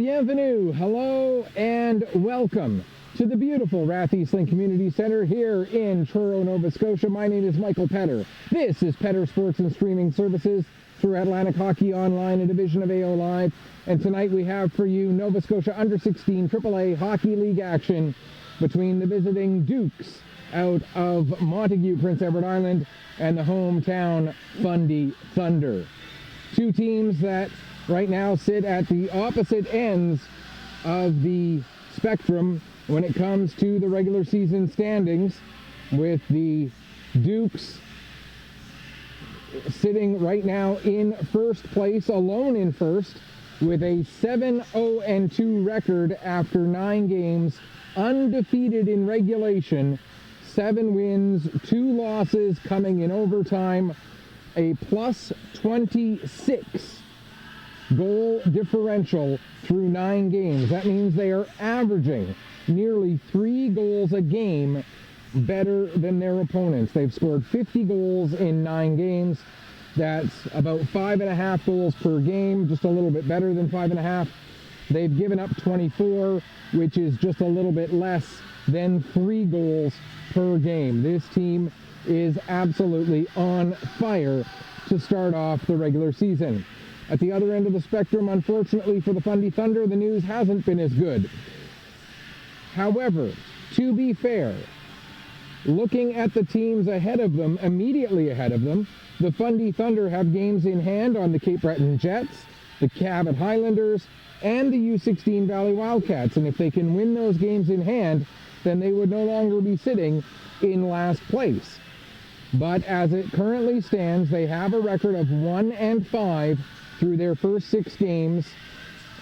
Bienvenue, hello, and welcome to the beautiful Rath Eastlink Community Center here in Truro, Nova Scotia. My name is Michael Petter. This is Petter Sports and Streaming Services through Atlantic Hockey Online, a division of AO Live. And tonight we have for you Nova Scotia Under-16 AAA Hockey League action between the visiting Dukes out of Montague, Prince Edward Island, and the hometown Fundy Thunder. Two teams that right now sit at the opposite ends of the spectrum when it comes to the regular season standings, with the Dukes sitting right now in first place, alone in first, with a 7-0-2 record after 9 games, undefeated in regulation, 7 wins, 2 losses coming in overtime, a plus 26 goal differential through 9 games. That means they are averaging nearly 3 goals a game better than their opponents. They've scored 50 goals in 9 games. That's about 5.5 goals per game, just a little bit better than 5.5. They've given up 24, which is just a little bit less than 3 goals per game. This team is absolutely on fire to start off the regular season. At the other end of the spectrum, unfortunately for the Fundy Thunder, the news hasn't been as good. However, to be fair, looking at the teams ahead of them, immediately ahead of them, the Fundy Thunder have games in hand on the Cape Breton Jets, the Cabot Highlanders, and the U16 Valley Wildcats. And if they can win those games in hand, then they would no longer be sitting in last place. But as it currently stands, they have a record of 1-5 through their first 6 games,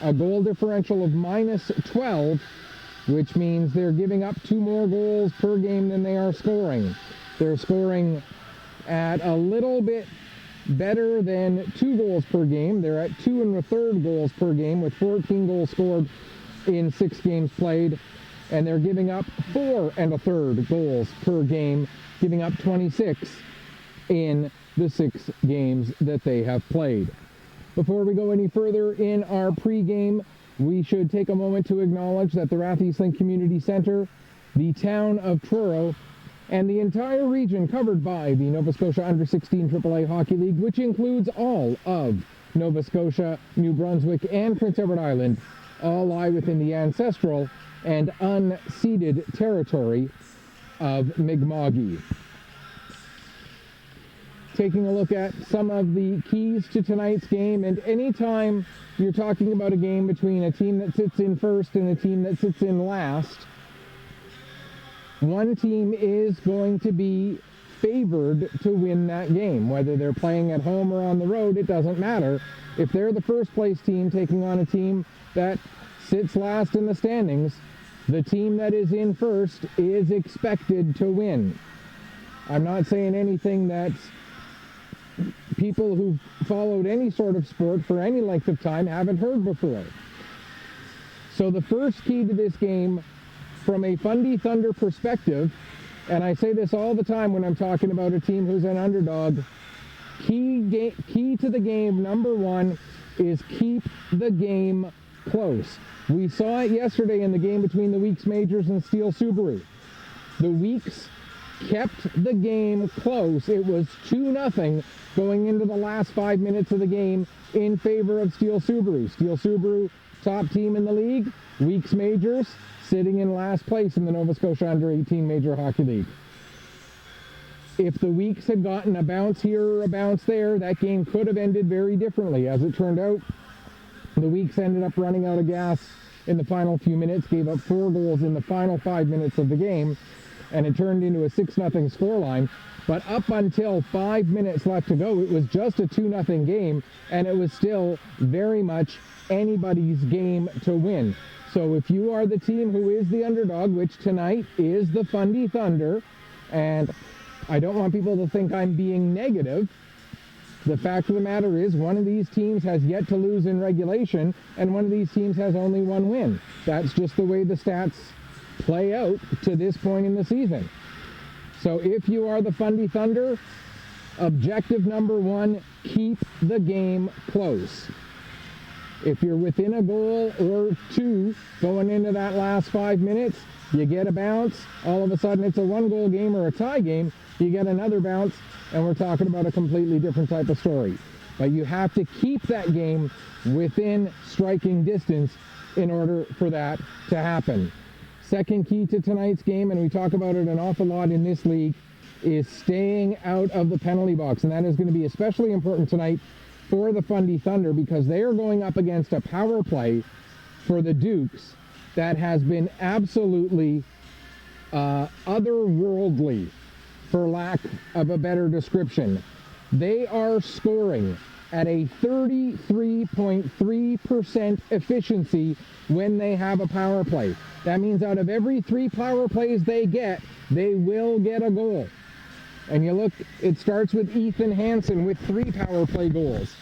a goal differential of minus 12, which means they're giving up 2 more goals per game than they are scoring. They're scoring at a little bit better than 2 goals per game. They're at 2 1/3 goals per game, with 14 goals scored in 6 games played, and they're giving up 4 1/3 goals per game, giving up 26 in the 6 games that they have played. Before we go any further in our pregame, we should take a moment to acknowledge that the Rath Eastlink Community Center, the town of Truro, and the entire region covered by the Nova Scotia Under-16 AAA Hockey League, which includes all of Nova Scotia, New Brunswick, and Prince Edward Island, all lie within the ancestral and unceded territory of Mi'kma'ki. Taking a look at some of the keys to tonight's game, and anytime you're talking about a game between a team that sits in first and a team that sits in last, one team is going to be favored to win that game. Whether they're playing at home or on the road, it doesn't matter. If they're the first place team taking on a team that sits last in the standings, the team that is in first is expected to win. I'm not saying anything that people who've followed any sort of sport for any length of time haven't heard before. So the first key to this game, from a Fundy Thunder perspective, and I say this all the time when I'm talking about a team who's an underdog, key to the game, number 1, is keep the game close. We saw it yesterday in the game between the Weeks Majors and Steel Subaru. The Weeks kept the game close. It was 2-0 going into the last 5 minutes of the game in favor of Steel Subaru. Steel Subaru, top team in the league. Weeks Majors sitting in last place in the Nova Scotia Under-18 Major Hockey League. If the Weeks had gotten a bounce here or a bounce there, that game could have ended very differently. As it turned out, the Weeks ended up running out of gas in the final few minutes, gave up 4 goals in the final 5 minutes of the game, and it turned into a 6-0 scoreline. But up until 5 minutes left to go, it was just a 2-0 game, and it was still very much anybody's game to win. So if you are the team who is the underdog, which tonight is the Fundy Thunder, and I don't want people to think I'm being negative, the fact of the matter is one of these teams has yet to lose in regulation, and one of these teams has only 1 win. That's just the way the stats play out to this point in the season. So if you are the Fundy Thunder, objective number 1, keep the game close. If you're within a goal or two going into that last 5 minutes, you get a bounce, all of a sudden it's a 1-goal game or a tie game, you get another bounce, and we're talking about a completely different type of story. But you have to keep that game within striking distance in order for that to happen. Second key to tonight's game, and we talk about it an awful lot in this league, is staying out of the penalty box. And that is going to be especially important tonight for the Fundy Thunder, because they are going up against a power play for the Dukes that has been absolutely otherworldly, for lack of a better description. They are scoring at a 33.3% efficiency when they have a power play. That means out of every 3 power plays they get, they will get a goal. And you look, it starts with Ethan Hansen with 3 power play goals.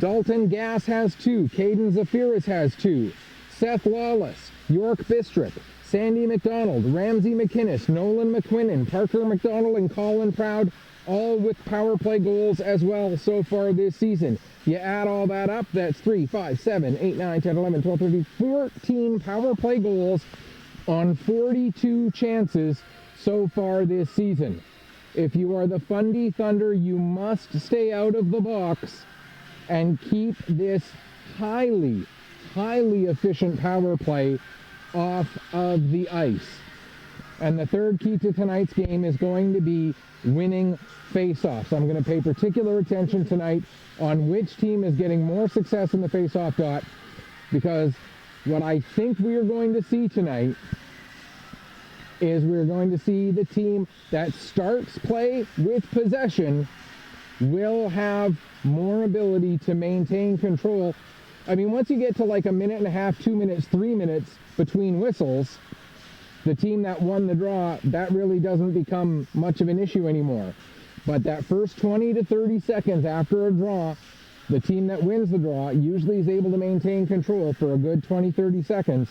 Dalton Gass has 2. Caden Zafiris has 2. Seth Lawless, York Bistrick, Sandy McDonald, Ramsey McInnes, Nolan McQuinnan, Parker McDonald, and Colin Proud, all with power play goals as well so far this season. You add all that up, that's 3, 5, 7, 8, 9, 10, 11, 12, 13, 14 power play goals on 42 chances so far this season. If you are the Fundy Thunder, you must stay out of the box and keep this highly efficient power play off of the ice. And the third key to tonight's game is going to be winning face-offs. I'm going to pay particular attention tonight on which team is getting more success in the face-off dot, because what I think we are going to see tonight is we're going to see the team that starts play with possession will have more ability to maintain control. I mean, once you get to like a minute and a half, 2 minutes, 3 minutes between whistles, the team that won the draw, that really doesn't become much of an issue anymore. But that first 20 to 30 seconds after a draw, the team that wins the draw usually is able to maintain control for a good 20, 30 seconds.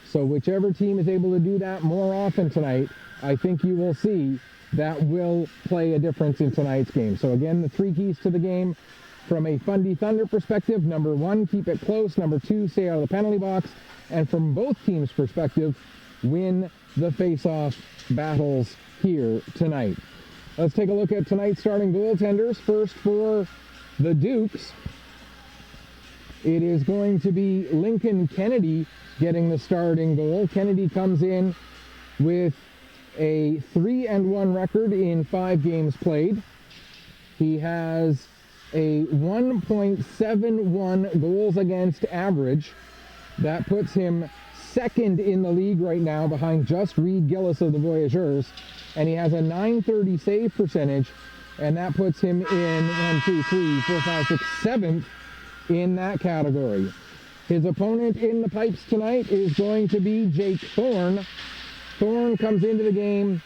So whichever team is able to do that more often tonight, I think you will see that will play a difference in tonight's game. So again, the 3 keys to the game from a Fundy Thunder perspective: number 1, keep it close; number 2, stay out of the penalty box; and from both teams' perspective, win the face-off battles here tonight. Let's take a look at tonight's starting goaltenders. First, for the Dukes, it is going to be Lincoln Kennedy getting the starting goal. Kennedy comes in with a 3-1 record in 5 games played. He has a 1.71 goals against average. That puts him second in the league right now, behind just Reed Gillis of the Voyageurs. And he has a .930 save percentage, and that puts him in 7th in that category. His opponent in the pipes tonight is going to be Jake Thorne. Thorne comes into the game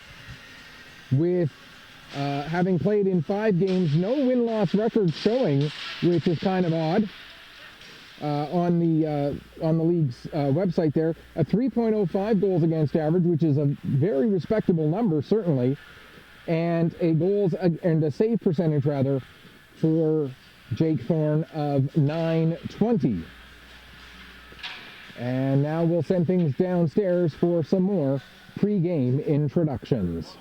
with having played in 5 games, no win-loss record showing, which is kind of odd. On the league's website there, a 3.05 goals against average, which is a very respectable number, certainly, and a save percentage rather for Jake Thorne of .920. And now we'll send things downstairs for some more pre-game introductions.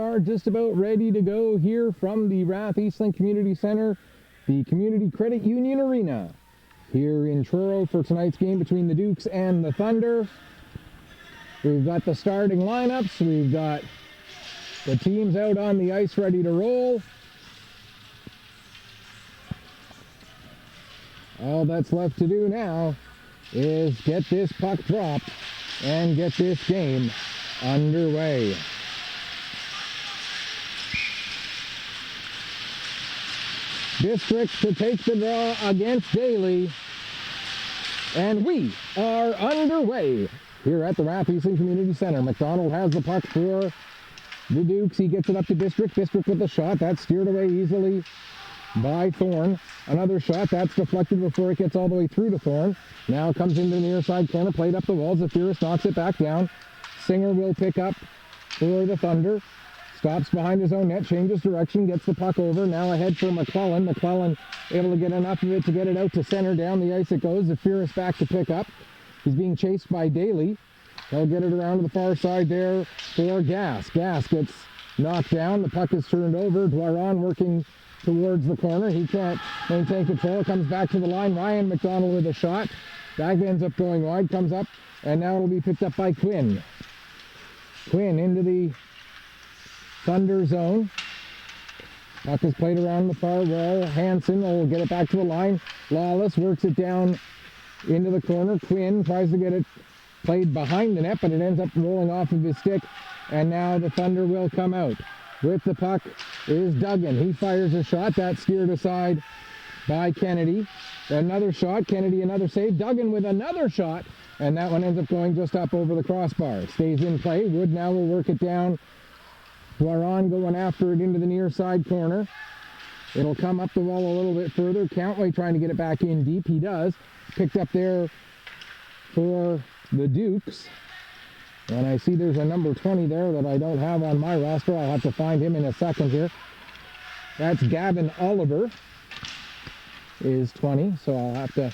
are just about ready to go here from the Rath Eastlink Community Center, the Community Credit Union Arena, here in Truro for tonight's game between the Dukes and the Thunder. We've got the starting lineups. We've got the teams out on the ice ready to roll. All that's left to do now is get this puck dropped and get this game underway. District to take the draw against Daly. And we are underway here at the Rath Eastlink Community Center. McDonald has the puck for the Dukes. He gets it up to District. District with the shot. That's steered away easily by Thorne. Another shot. That's deflected before it gets all the way through to Thorne. Now comes into the near side corner. Played up the wall. Zephyris knocks it back down. Singer will pick up for the Thunder. Stops behind his own net, changes direction, gets the puck over. Now ahead for McClellan. McClellan able to get enough of it to get it out to center. Down the ice it goes. Zephyris back to pick up. He's being chased by Daly. He'll get it around to the far side there for Gas. Gas gets knocked down. The puck is turned over. Dwaron working towards the corner. He can't maintain control. Comes back to the line. Ryan McDonald with a shot. Back ends up going wide. Comes up. And now it'll be picked up by Quinn. Quinn into the Thunder zone. Puck is played around the far wall. Hansen will get it back to the line. Lawless works it down into the corner. Quinn tries to get it played behind the net, but it ends up rolling off of his stick. And now the Thunder will come out. With the puck is Duggan. He fires a shot. That's steered aside by Kennedy. Another shot. Kennedy another save. Duggan with another shot. And that one ends up going just up over the crossbar. Stays in play. Wood now will work it down. Dwaron going after it into the near side corner. It'll come up the wall a little bit further. Countway trying to get it back in deep. He does. Picked up there for the Dukes. And I see there's a number 20 there that I don't have on my roster. I'll have to find him in a second here. That's Gavin Oliver is 20. So I'll have to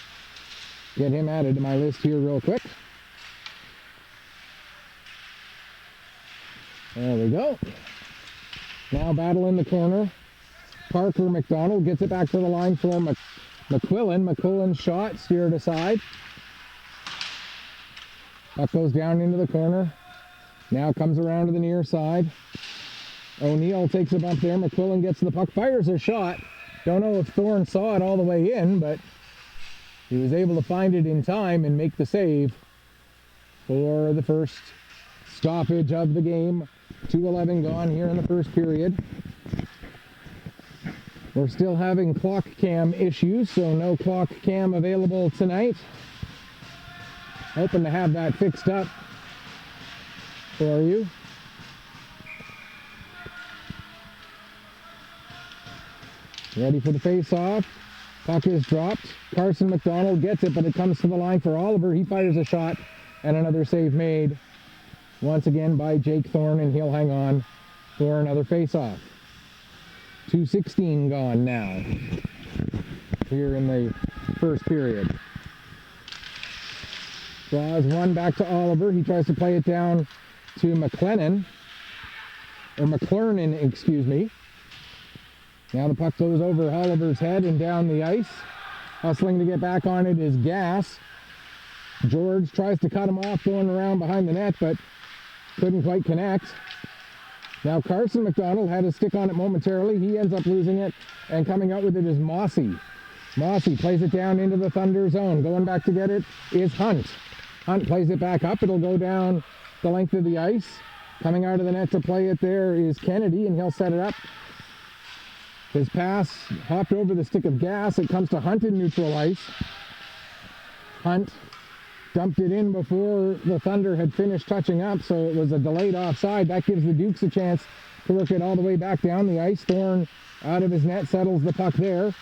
get him added to my list here real quick. There we go. Now battle in the corner. Parker McDonald gets it back to the line for McQuillan. McQuillan's shot steered aside. Puck goes down into the corner. Now comes around to the near side. O'Neill takes a bump there. McQuillan gets the puck, fires a shot. Don't know if Thorne saw it all the way in, but he was able to find it in time and make the save for the first stoppage of the game. 2:11 gone here in the first period. We're still having clock cam issues, so no clock cam available tonight. Hoping to have that fixed up for you. Ready for the face-off. Puck is dropped. Carson McDonald gets it, but it comes to the line for Oliver. He fires a shot, and another save made once again by Jake Thorne, and he'll hang on for another face-off. 2:16 gone now here in the first period. Draws one back to Oliver. He tries to play it down to McClellan, excuse me. Now the puck goes over Oliver's head and down the ice. Hustling to get back on it is Gas. George tries to cut him off going around behind the net, but couldn't quite connect. Now Carson McDonald had his stick on it momentarily. He ends up losing it, and coming out with it is Mossy. Mossy plays it down into the Thunder zone. Going back to get it is Hunt. Hunt plays it back up. It'll go down the length of the ice. Coming out of the net to play it there is Kennedy, and he'll set it up. His pass hopped over the stick of Gas. It comes to Hunt in neutral ice. Hunt dumped it in before the Thunder had finished touching up, so it was a delayed offside. That gives the Dukes a chance to work it all the way back down the ice. Thorne out of his net settles the puck there.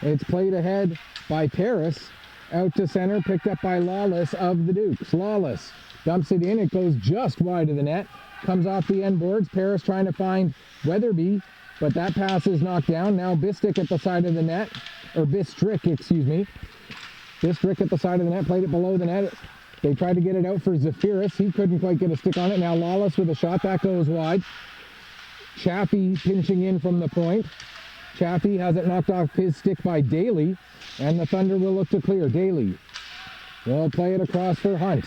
It's played ahead by Paris. Out to center, picked up by Lawless of the Dukes. Lawless dumps it in. It goes just wide of the net. Comes off the end boards. Paris trying to find Weatherby, but that pass is knocked down. Now Bistrick at the side of the net. Bistrick, excuse me. Bistrick at the side of the net, played it below the net. They tried to get it out for Zephyris. He couldn't quite get a stick on it. Now Lawless with a shot. That goes wide. Chaffee pinching in from the point. Chaffee has it knocked off his stick by Daly, and the Thunder will look to clear. Daly will play it across for Hunt.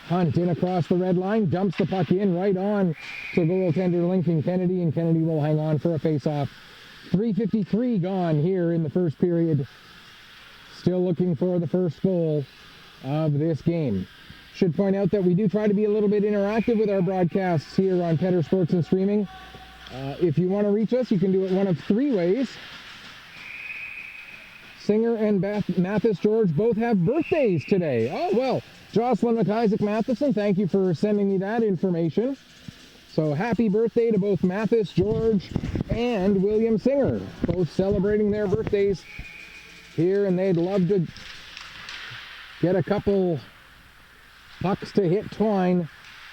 Hunt in across the red line, dumps the puck in right on to goaltender Lincoln Kennedy, and Kennedy will hang on for a face-off. 3:53 gone here in the first period. Still looking for the first goal of this game. Should point out that we do try to be a little bit interactive with our broadcasts here on Petter Sports and Streaming. If you want to reach us, you can do it one of three ways. Singer and Mathis George both have birthdays today. Oh, well, Jocelyn McIsaac Matheson, thank you for sending me that information. So happy birthday to both Mathis George and William Singer, both celebrating their birthdays here, and they'd love to get a couple pucks to hit twine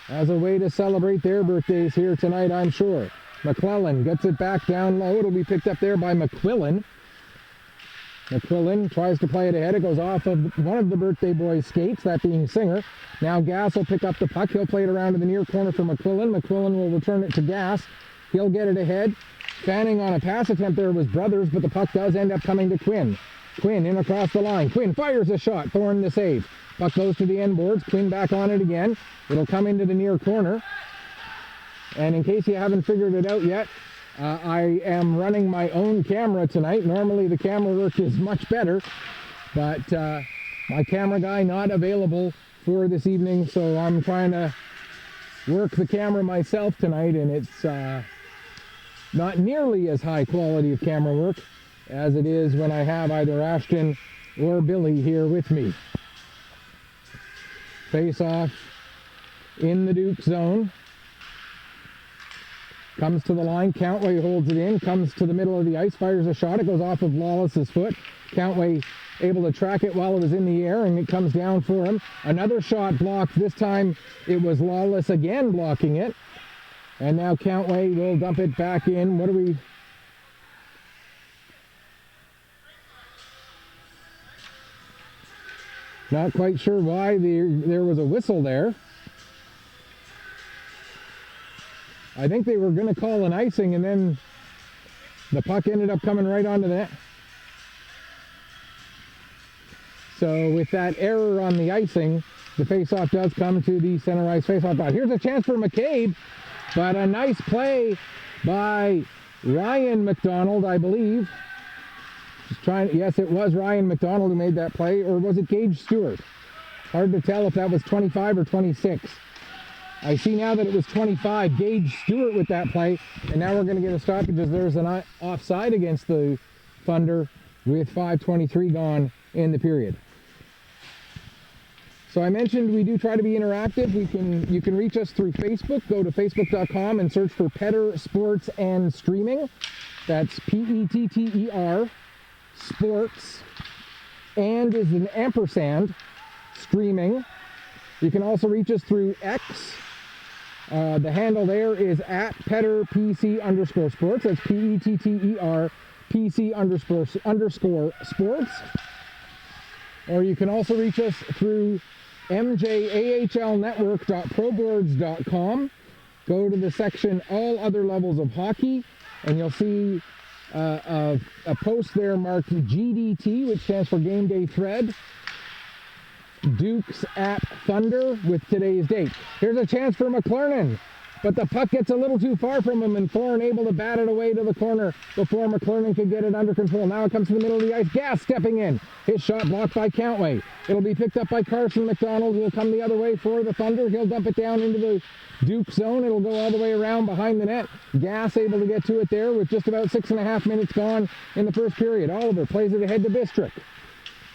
as a way to celebrate their birthdays here tonight, I'm sure. McClellan gets it back down low. It'll be picked up there by McQuillan. McQuillan tries to play it ahead. It goes off of one of the birthday boys' skates, that being Singer. Now Gass will pick up the puck. He'll play it around to the near corner for McQuillan. McQuillan will return it to Gass. He'll get it ahead. Fanning on a pass attempt there was Brothers, but the puck does end up coming to Quinn. Quinn in across the line. Quinn fires a shot. Thorne the save. Puck goes to the end boards. Quinn back on it again. It'll come into the near corner. And in case you haven't figured it out yet, I am running my own camera tonight. Normally the camera work is much better, but my camera guy not available for this evening, so I'm trying to work the camera myself tonight, and it's not nearly as high quality of camera work as it is when I have either Ashton or Billy here with me. Face off in the Duke zone. Comes to the line, Countway holds it in, comes to the middle of the ice, fires a shot, it goes off of Lawless's foot. Countway able to track it while it was in the air, and it comes down for him. Another shot blocked, this time it was Lawless again blocking it. And now Countway will dump it back in. What do we... Not quite sure why there was a whistle there. I think they were going to call an icing, and then the puck ended up coming right onto the net. So with that error on the icing, the faceoff does come to the center ice faceoff dot. Here's a chance for McCabe, but a nice play by Ryan McDonald, I believe. Yes, it was Ryan McDonald who made that play, or was it Gage Stewart? Hard to tell if that was 25 or 26. I see now that it was 25, Gage Stewart with that play, and now we're going to get a stoppage as there's an offside against the Thunder with 5:23 gone in the period. So I mentioned we do try to be interactive. You can reach us through Facebook. Go to facebook.com and search for Petter Sports and Streaming. That's Petter Sports, and is an ampersand, Streaming. You can also reach us through X. The handle there is at PetterPC_sports. That's PETTER PC_sports. Or you can also reach us through mjahlnetwork.proboards.com. Go to the section All Other Levels of Hockey, and you'll see a post there marked GDT, which stands for Game Day Thread. Dukes at Thunder with today's date. Here's a chance for McClernand, but the puck gets a little too far from him, and Thorne able to bat it away to the corner before McClernand could get it under control. Now it comes to the middle of the ice. Gass stepping in. His shot blocked by Countway. It'll be picked up by Carson McDonald, who will come the other way for the Thunder. He'll dump it down into the Duke zone. It'll go all the way around behind the net. Gass able to get to it there with just about 6.5 minutes gone in the first period. Oliver plays it ahead to Bistrick.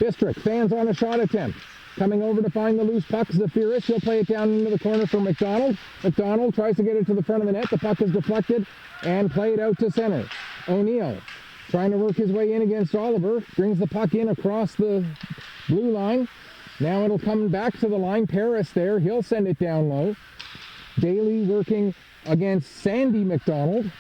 Bistrick fans on a shot attempt. Coming over to find the loose puck, Zafiris. He'll play it down into the corner for McDonald. McDonald tries to get it to the front of the net. The puck is deflected and played out to center. O'Neill trying to work his way in against Oliver. Brings the puck in across the blue line. Now it'll come back to the line. Paris there. He'll send it down low. Daly working against Sandy McDonald.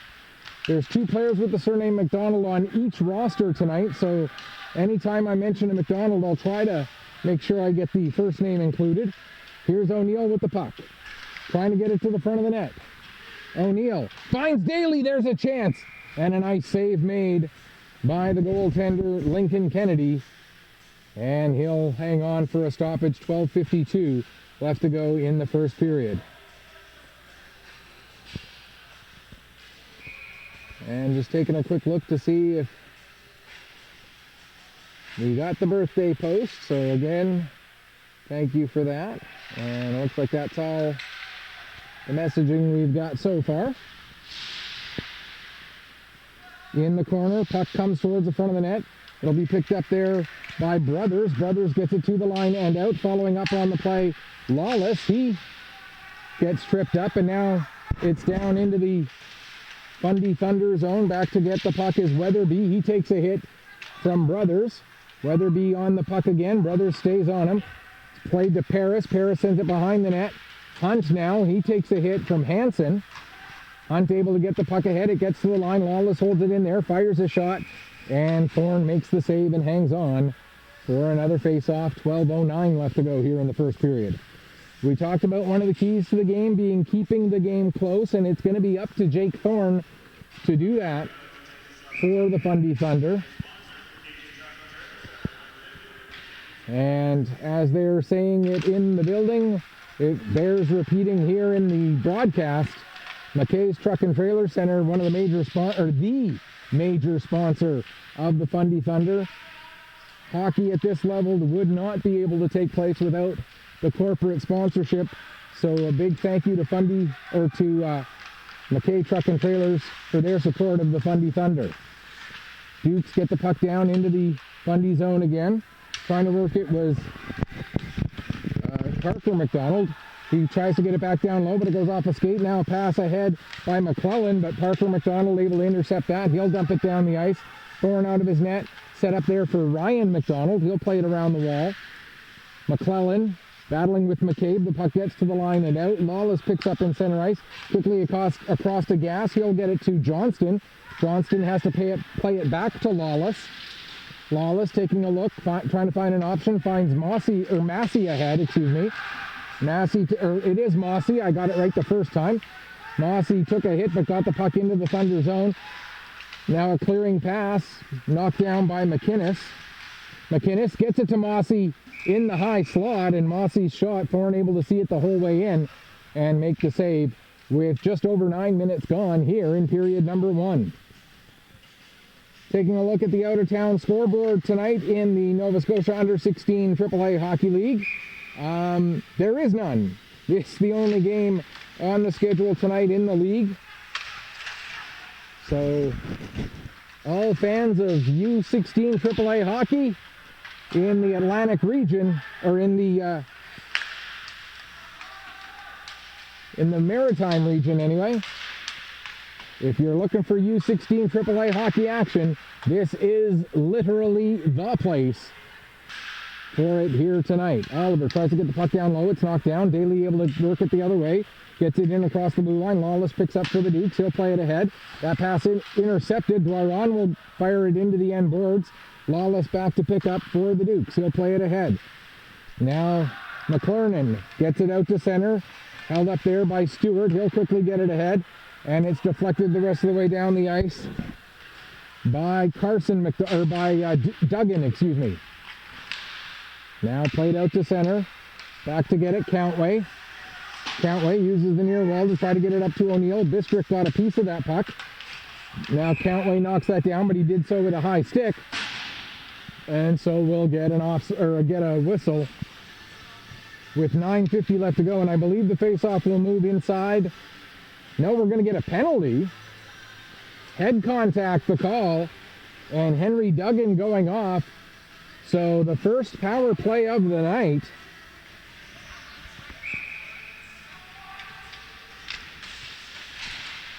There's two players with the surname McDonald on each roster tonight, so anytime I mention a McDonald, I'll try to make sure I get the first name included. Here's O'Neill with the puck. Trying to get it to the front of the net. O'Neill finds Daly, there's a chance. And a nice save made by the goaltender, Lincoln Kennedy. And he'll hang on for a stoppage. 12:52 left to go in the first period. And just taking a quick look to see if we got the birthday post. So again, thank you for that. And it looks like that's all the messaging we've got so far. In the corner, puck comes towards the front of the net. It'll be picked up there by Brothers. Brothers gets it to the line and out. Following up on the play, Lawless. He gets tripped up, and now it's down into the Fundy Thunder zone. Back to get the puck is Weatherby. He takes a hit from Brothers. Weatherby on the puck again. Brothers stays on him. It's played to Paris. Paris sends it behind the net. Hunt now. He takes a hit from Hansen. Hunt able to get the puck ahead. It gets to the line. Lawless holds it in there. Fires a shot. And Thorne makes the save and hangs on for another face-off. 12:09 left to go here in the first period. We talked about one of the keys to the game being keeping the game close, and it's going to be up to Jake Thorne to do that for the Fundy Thunder. And as they're saying it in the building, it bears repeating here in the broadcast. McKay's Truck and Trailer Center, one of the major the major sponsor of the Fundy Thunder. Hockey at this level would not be able to take place without the corporate sponsorship. So a big thank you to McKay Truck and Trailers for their support of the Fundy Thunder. Dukes get the puck down into the Fundy zone again. Trying to work it was Parker McDonald. He tries to get it back down low, but it goes off a skate. Now a pass ahead by McClellan, but Parker McDonald able to intercept that. He'll dump it down the ice. Thorne out of his net. Set up there for Ryan McDonald. He'll play it around the wall. McClellan battling with McCabe. The puck gets to the line and out. Lawless picks up in center ice. Quickly across to Gass. He'll get it to Johnston. Johnston has to play it back to Lawless. Lawless taking a look, trying to find an option. Finds Massey ahead, excuse me. It is Mossy. I got it right the first time. Mossy took a hit but got the puck into the Thunder zone. Now a clearing pass, knocked down by McInnes. McInnes gets it to Mossy in the high slot, and Mossy's shot, Thorne able to see it the whole way in and make the save with just over 9 minutes gone here in period number 1. Taking a look at the out-of-town scoreboard tonight in the Nova Scotia Under-16 AAA Hockey League. There is none. It's the only game on the schedule tonight in the league. So, all fans of U16 AAA hockey in the Atlantic region, or in the Maritime region anyway, if you're looking for U16 AAA hockey action, this is literally the place for it here tonight. Oliver tries to get the puck down low. It's knocked down. Daly able to work it the other way. Gets it in across the blue line. Lawless picks up for the Dukes. He'll play it ahead. That pass intercepted. Dwaron will fire it into the end boards. Lawless back to pick up for the Dukes. He'll play it ahead. Now McClernand gets it out to center. Held up there by Stewart. He'll quickly get it ahead. And it's deflected the rest of the way down the ice by Duggan, excuse me. Now played out to center. Back to get it, Countway. Countway uses the near wall to try to get it up to O'Neill. Bistrick got a piece of that puck. Now Countway knocks that down, but he did so with a high stick. And so we'll get get a whistle with 9:50 left to go. And I believe the faceoff will move inside. No, we're going to get a penalty. Head contact, the call. And Henry Duggan going off. So the first power play of the night.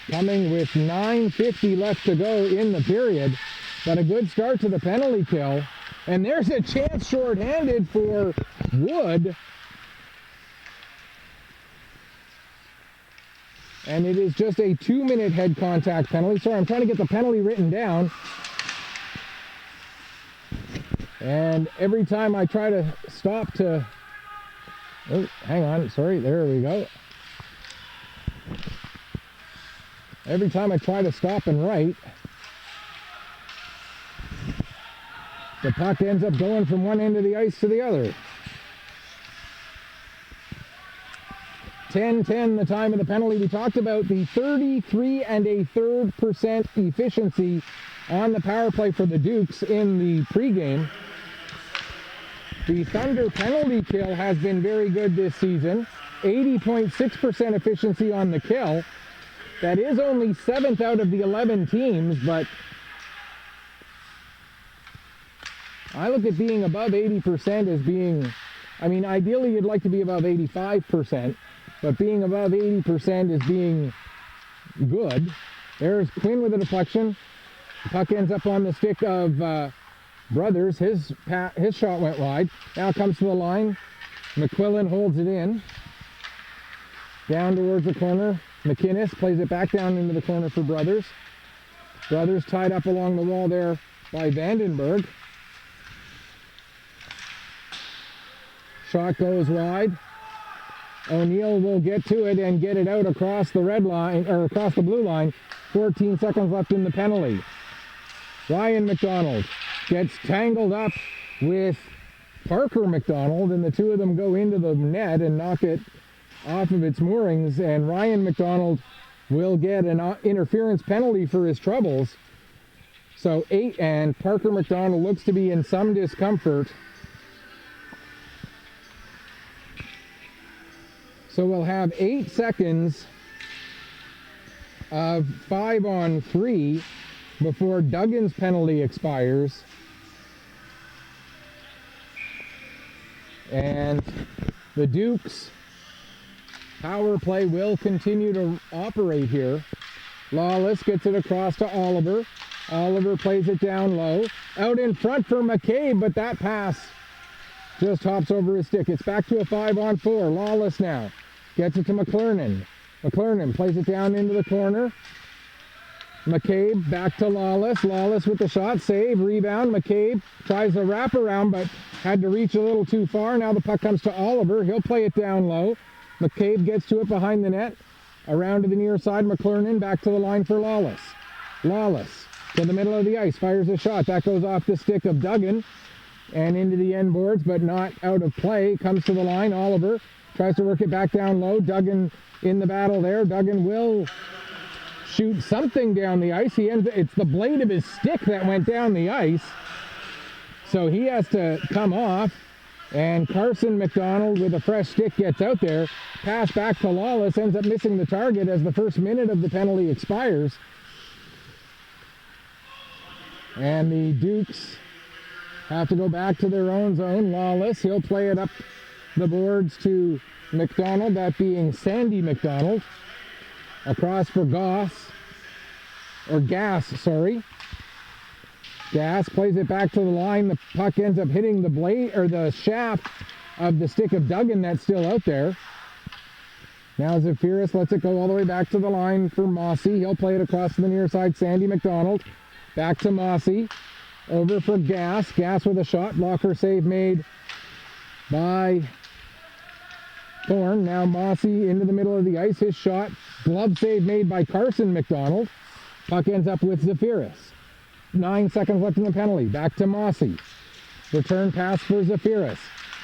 Coming with 9:50 left to go in the period. But a good start to the penalty kill. And there's a chance shorthanded for Wood. And it is just a 2-minute head contact penalty. Sorry, I'm trying to get the penalty written down. And every time I try to stop to... Oh, hang on. Sorry, there we go. Every time I try to stop and write, the puck ends up going from one end of the ice to the other. 10-10, the time of the penalty. We talked about the 33 1/3% efficiency on the power play for the Dukes in the pregame. The Thunder penalty kill has been very good this season. 80.6% efficiency on the kill. That is only 7th out of the 11 teams, but I look at being above 80% as being, I mean, ideally you'd like to be above 85%, but being above 80% is being good. There's Quinn with a deflection. The puck ends up on the stick of Brothers. His shot went wide. Now it comes to the line. McQuillan holds it in. Down towards the corner. McInnes plays it back down into the corner for Brothers. Brothers tied up along the wall there by Vandenberg. Shot goes wide. O'Neill will get to it and get it out across the red line, or across the blue line. 14 seconds left in the penalty. Ryan McDonald gets tangled up with Parker McDonald, and the two of them go into the net and knock it off of its moorings, and Ryan McDonald will get an interference penalty for his troubles. So 8, and Parker McDonald looks to be in some discomfort. So we'll have 8 seconds of 5-on-3 before Duggan's penalty expires. And the Dukes power play will continue to operate here. Lawless gets it across to Oliver. Oliver plays it down low. Out in front for McCabe, but that pass just hops over his stick. It's back to a 5-on-4. Lawless now gets it to McClernand. McClernand plays it down into the corner. McCabe back to Lawless. Lawless with the shot, save, rebound. McCabe tries to wrap around, but had to reach a little too far. Now the puck comes to Oliver. He'll play it down low. McCabe gets to it behind the net. Around to the near side. McClernand back to the line for Lawless. Lawless to the middle of the ice. Fires a shot. That goes off the stick of Duggan and into the end boards, but not out of play. Comes to the line. Oliver tries to work it back down low. Duggan in the battle there. Duggan will shoot something down the ice. It's the blade of his stick that went down the ice. So he has to come off. And Carson McDonald with a fresh stick gets out there. Pass back to Lawless, ends up missing the target as the first minute of the penalty expires. And the Dukes have to go back to their own zone. Lawless, he'll play it up the boards to McDonald, that being Sandy McDonald. Across for Gass, sorry. Gass plays it back to the line. The puck ends up hitting the blade, or the shaft of the stick of Duggan that's still out there. Now Zafiris lets it go all the way back to the line for Mossy. He'll play it across to the near side. Sandy McDonald. Back to Mossy. Over for Gass. Gass with a shot. Blocker save made by Thorne. Now Mossy into the middle of the ice. His shot. Glove save made by Carson McDonald. Puck ends up with Zafiris. 9 seconds left in the penalty. Back to Mossy. Return pass for Zafiris.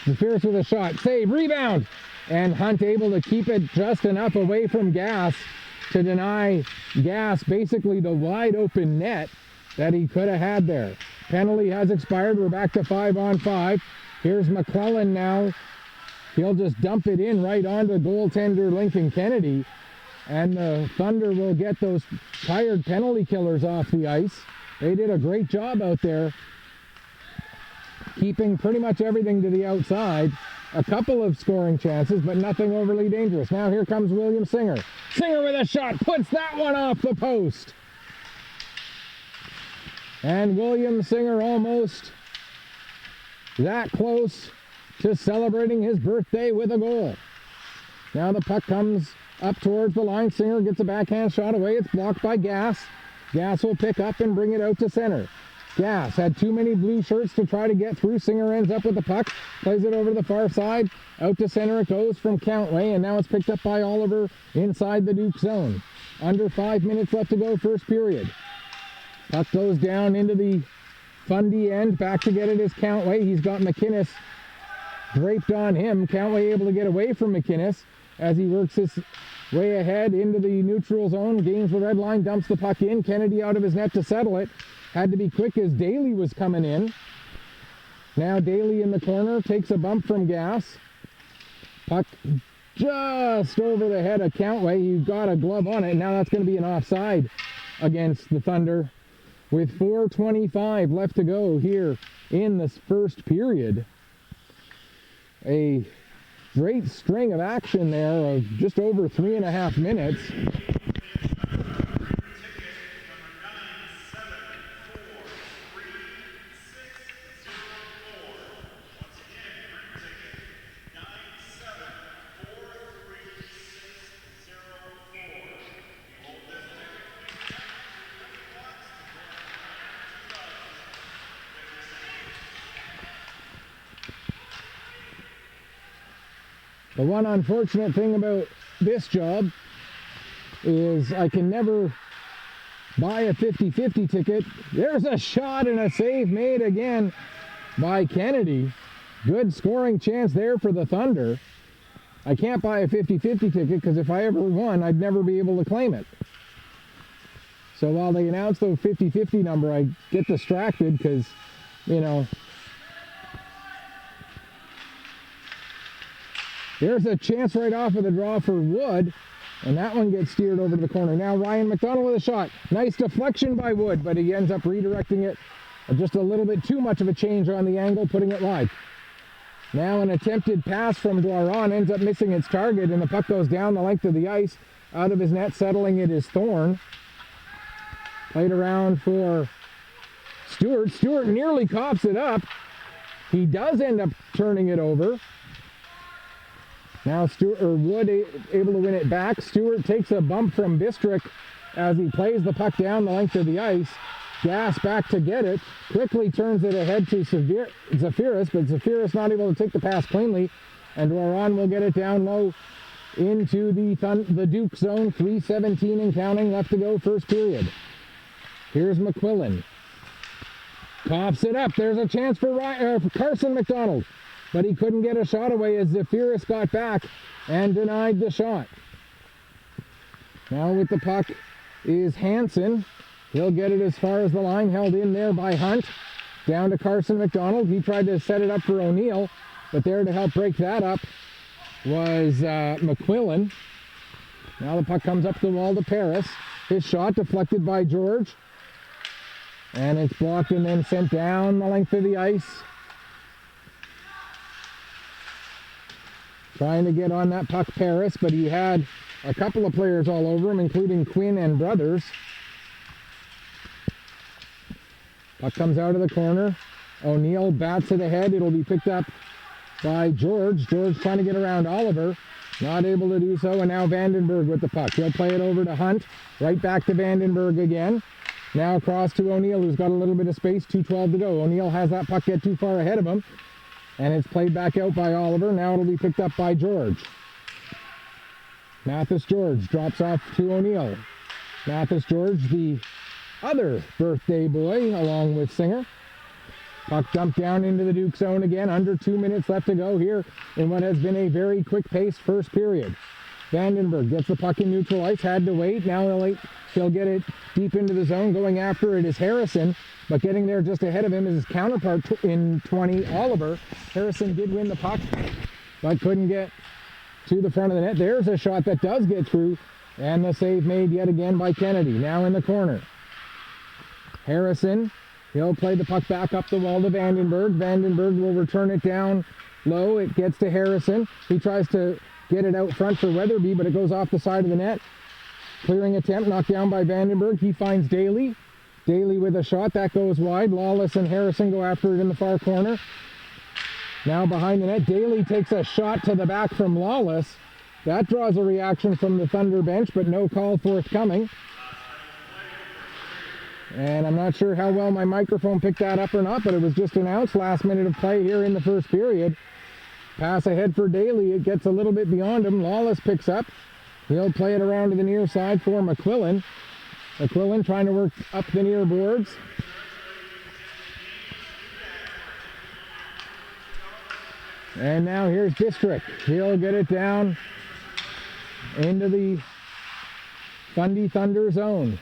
Zafiris with a shot. Save. Rebound. And Hunt able to keep it just enough away from Gass to deny Gass basically the wide open net that he could have had there. Penalty has expired. We're back to 5-on-5. Here's McClellan now. He'll just dump it in right onto goaltender Lincoln Kennedy. And the Thunder will get those tired penalty killers off the ice. They did a great job out there, keeping pretty much everything to the outside. A couple of scoring chances, but nothing overly dangerous. Now here comes William Singer. Singer with a shot, puts that one off the post. And William Singer almost that close to celebrating his birthday with a goal. Now the puck comes up towards the line. Singer gets a backhand shot away. It's blocked by Gass. Gass will pick up and bring it out to center. Gass had too many blue shirts to try to get through. Singer ends up with the puck, plays it over to the far side. Out to center it goes from Countway, and now it's picked up by Oliver inside the Duke zone. Under 5 minutes left to go, first period. Puck goes down into the Fundy end. Back to get it is Countway. He's got McInnes draped on him. Countway able to get away from McInnes as he works his way ahead into the neutral zone. Gains the red line, dumps the puck in. Kennedy out of his net to settle it. Had to be quick as Daly was coming in. Now Daly in the corner, takes a bump from Gas. Puck just over the head of Countway. He got a glove on it. Now that's going to be an offside against the Thunder with 4:25 left to go here in this first period. A great string of action there of just over 3.5 minutes. The one unfortunate thing about this job is I can never buy a 50-50 ticket. There's a shot and a save made again by Kennedy. Good scoring chance there for the Thunder. I can't buy a 50-50 ticket because if I ever won, I'd never be able to claim it. So while they announce the 50-50 number, I get distracted because, you know, there's a chance right off of the draw for Wood, and that one gets steered over to the corner. Now Ryan McDonald with a shot. Nice deflection by Wood, but he ends up redirecting it. Just a little bit too much of a change on the angle, putting it wide. Now an attempted pass from Dwaron ends up missing its target, and the puck goes down the length of the ice. Out of his net, settling it is Thorne. Played around for Stewart. Stewart nearly coughs it up. He does end up turning it over. Now Wood able to win it back. Stewart takes a bump from Bistrick as he plays the puck down the length of the ice. Gas back to get it. Quickly turns it ahead to Zafiris, but Zafiris not able to take the pass cleanly. And Dwaron will get it down low into the Duke zone. 3:17 and counting left to go, first period. Here's McQuillan. Coughs it up. There's a chance for Carson McDonald. But he couldn't get a shot away as Zafiris got back and denied the shot. Now with the puck is Hansen. He'll get it as far as the line, held in there by Hunt. Down to Carson McDonald. He tried to set it up for O'Neill, but there to help break that up was McQuillan. Now the puck comes up the wall to Paris. His shot deflected by George. And it's blocked and then sent down the length of the ice. Trying to get on that puck, Paris, but he had a couple of players all over him, including Quinn and Brothers. Puck comes out of the corner. O'Neill bats it ahead. It'll be picked up by George. George trying to get around Oliver. Not able to do so, and now Vandenberg with the puck. He'll play it over to Hunt. Right back to Vandenberg again. Now across to O'Neill, who's got a little bit of space. 2:12 to go. O'Neill has that puck get too far ahead of him. And it's played back out by Oliver. Now it'll be picked up by George. Mathis George drops off to O'Neill. Mathis George, the other birthday boy, along with Singer. Puck dumped down into the Duke zone again. Under 2 minutes left to go here in what has been a very quick-paced first period. Vandenberg gets the puck in neutral ice. Had to wait. Now he'll get it deep into the zone. Going after it is Harrison. But getting there just ahead of him is his counterpart in 20, Oliver. Harrison did win the puck, but couldn't get to the front of the net. There's a shot that does get through, and the save made yet again by Kennedy. Now in the corner. Harrison, he'll play the puck back up the wall to Vandenberg. Vandenberg will return it down low. It gets to Harrison. He tries to get it out front for Weatherby, but it goes off the side of the net. Clearing attempt, knocked down by Vandenberg. He finds Daly. Daly with a shot, that goes wide. Lawless and Harrison go after it in the far corner. Now behind the net, Daly takes a shot to the back from Lawless. That draws a reaction from the Thunder bench, but no call forthcoming. And I'm not sure how well my microphone picked that up or not, but it was just announced last minute of play here in the first period. Pass ahead for Daly, it gets a little bit beyond him. Lawless picks up. He'll play it around to the near side for McQuillan. McQuillan trying to work up the near boards. And now here's District. He'll get it down into the Fundy Thunder zone.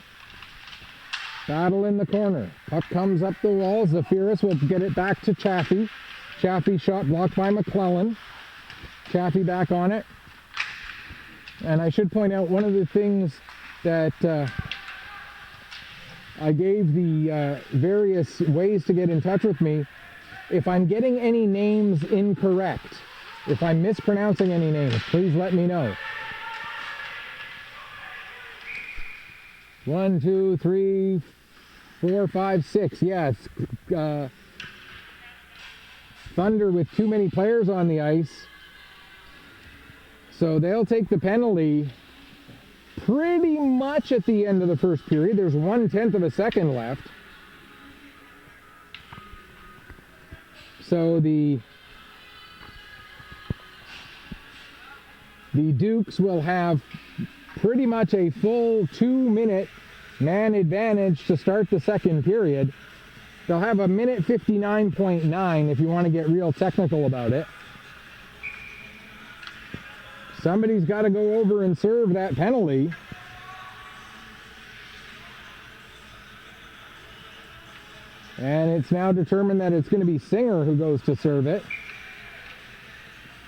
Battle in the corner. Puck comes up the wall. Zafiris will get it back to Chaffee. Chaffee shot blocked by McClellan. Chaffee back on it. And I should point out one of the things that I gave the various ways to get in touch with me. If I'm getting any names incorrect, if I'm mispronouncing any names, please let me know. 1, 2, 3, 4, 5, 6. Yes. Thunder with too many players on the ice. So they'll take the penalty pretty much at the end of the first period. There's 1/10 of a second left. So the Dukes will have pretty much a full 2-minute man advantage to start the second period. They'll have a minute 59.9 if you want to get real technical about it. Somebody's got to go over and serve that penalty. And it's now determined that it's going to be Singer who goes to serve it.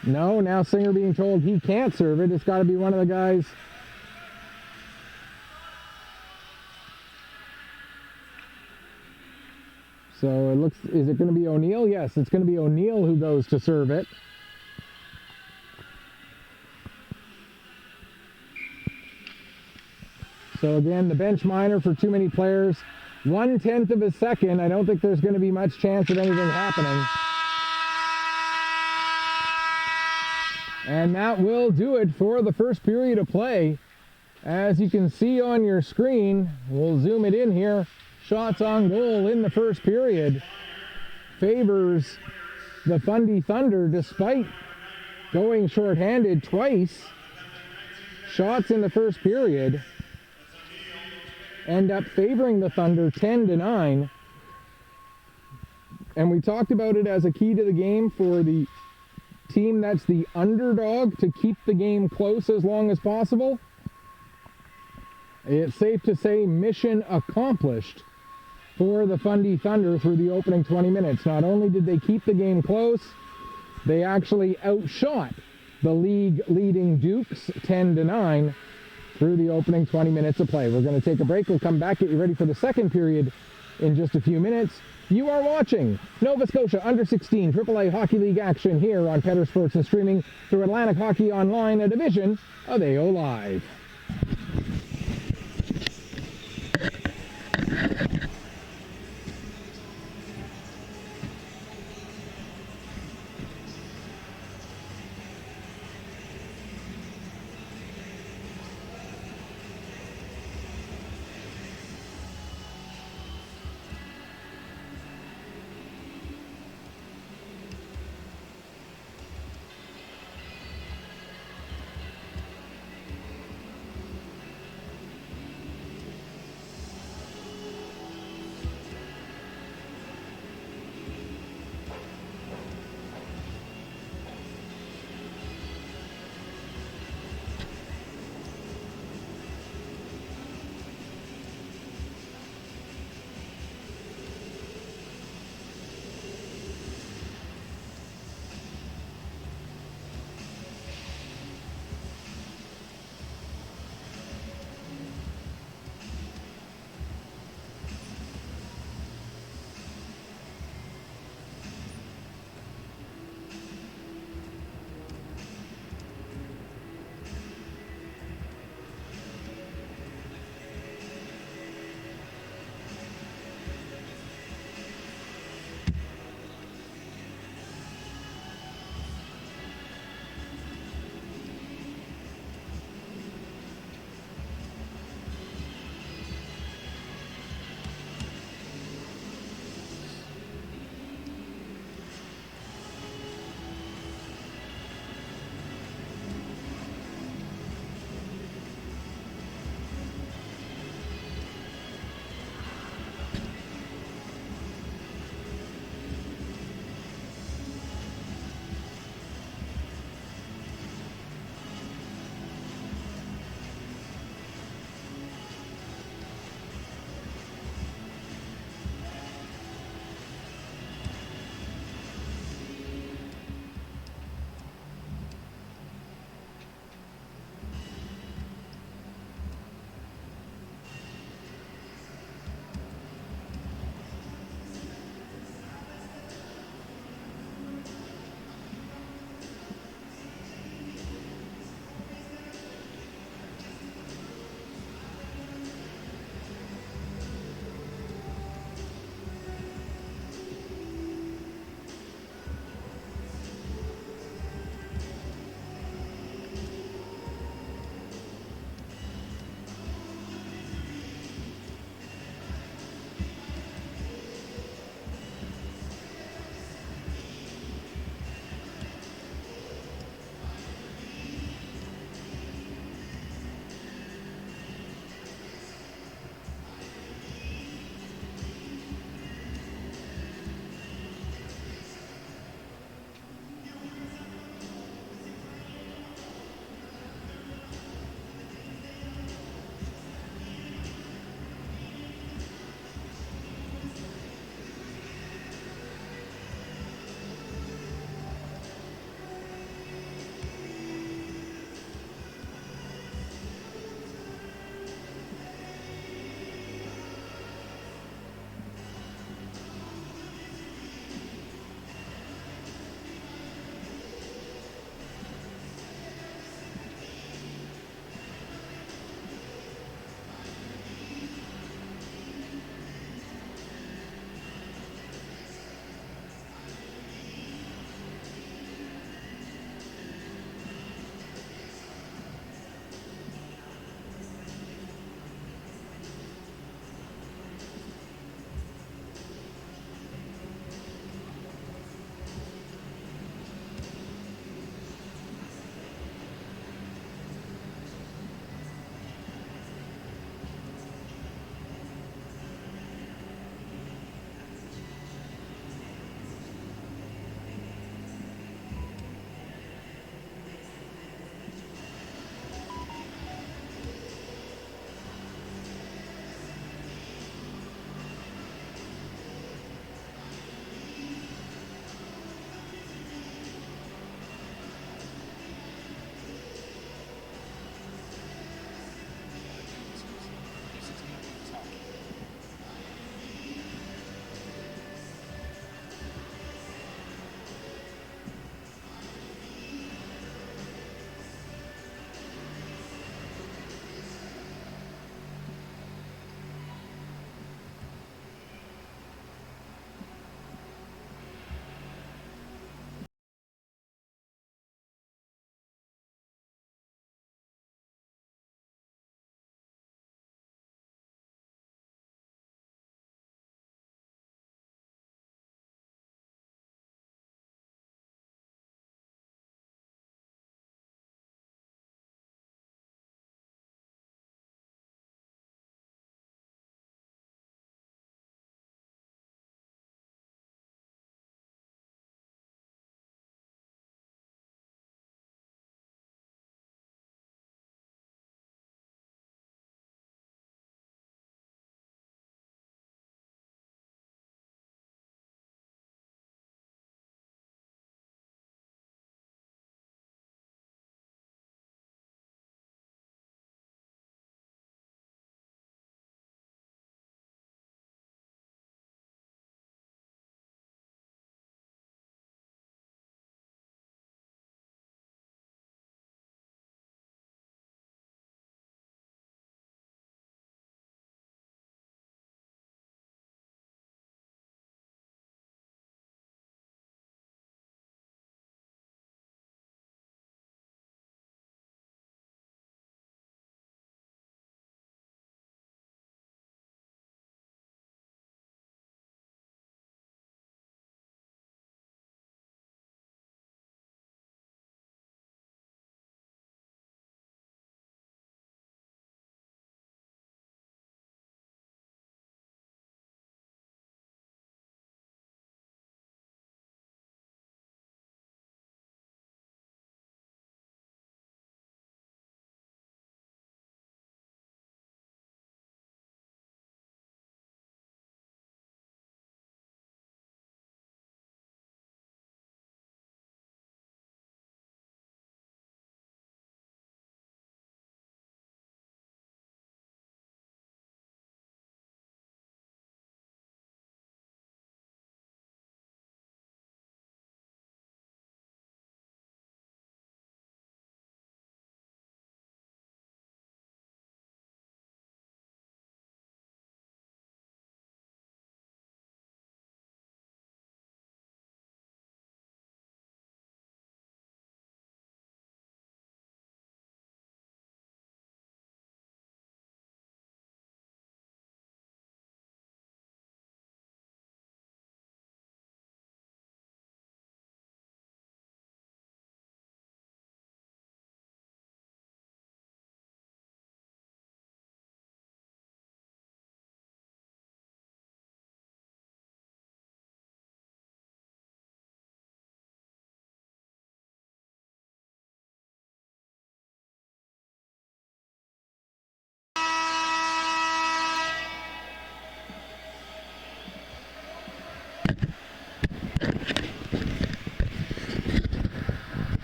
No, now Singer being told he can't serve it. It's got to be one of the guys. So it looks, is it going to be O'Neill? Yes, it's going to be O'Neill who goes to serve it. So again, the bench minor for too many players. 1/10 of a second. I don't think there's going to be much chance of anything happening. And that will do it for the first period of play. As you can see on your screen, we'll zoom it in here. Shots on goal in the first period favors the Fundy Thunder despite going shorthanded twice. Shots in the first period end up favoring the Thunder 10-9. And we talked about it as a key to the game for the team that's the underdog to keep the game close as long as possible. It's safe to say mission accomplished for the Fundy Thunder through the opening 20 minutes. Not only did they keep the game close, they actually outshot the league leading Dukes 10-9 through the opening 20 minutes of play. We're going to take a break. We'll come back, get you ready for the second period in just a few minutes. You are watching Nova Scotia Under-16 AAA Hockey League action here on Petter Sports and streaming through Atlantic Hockey Online, a division of AO Live.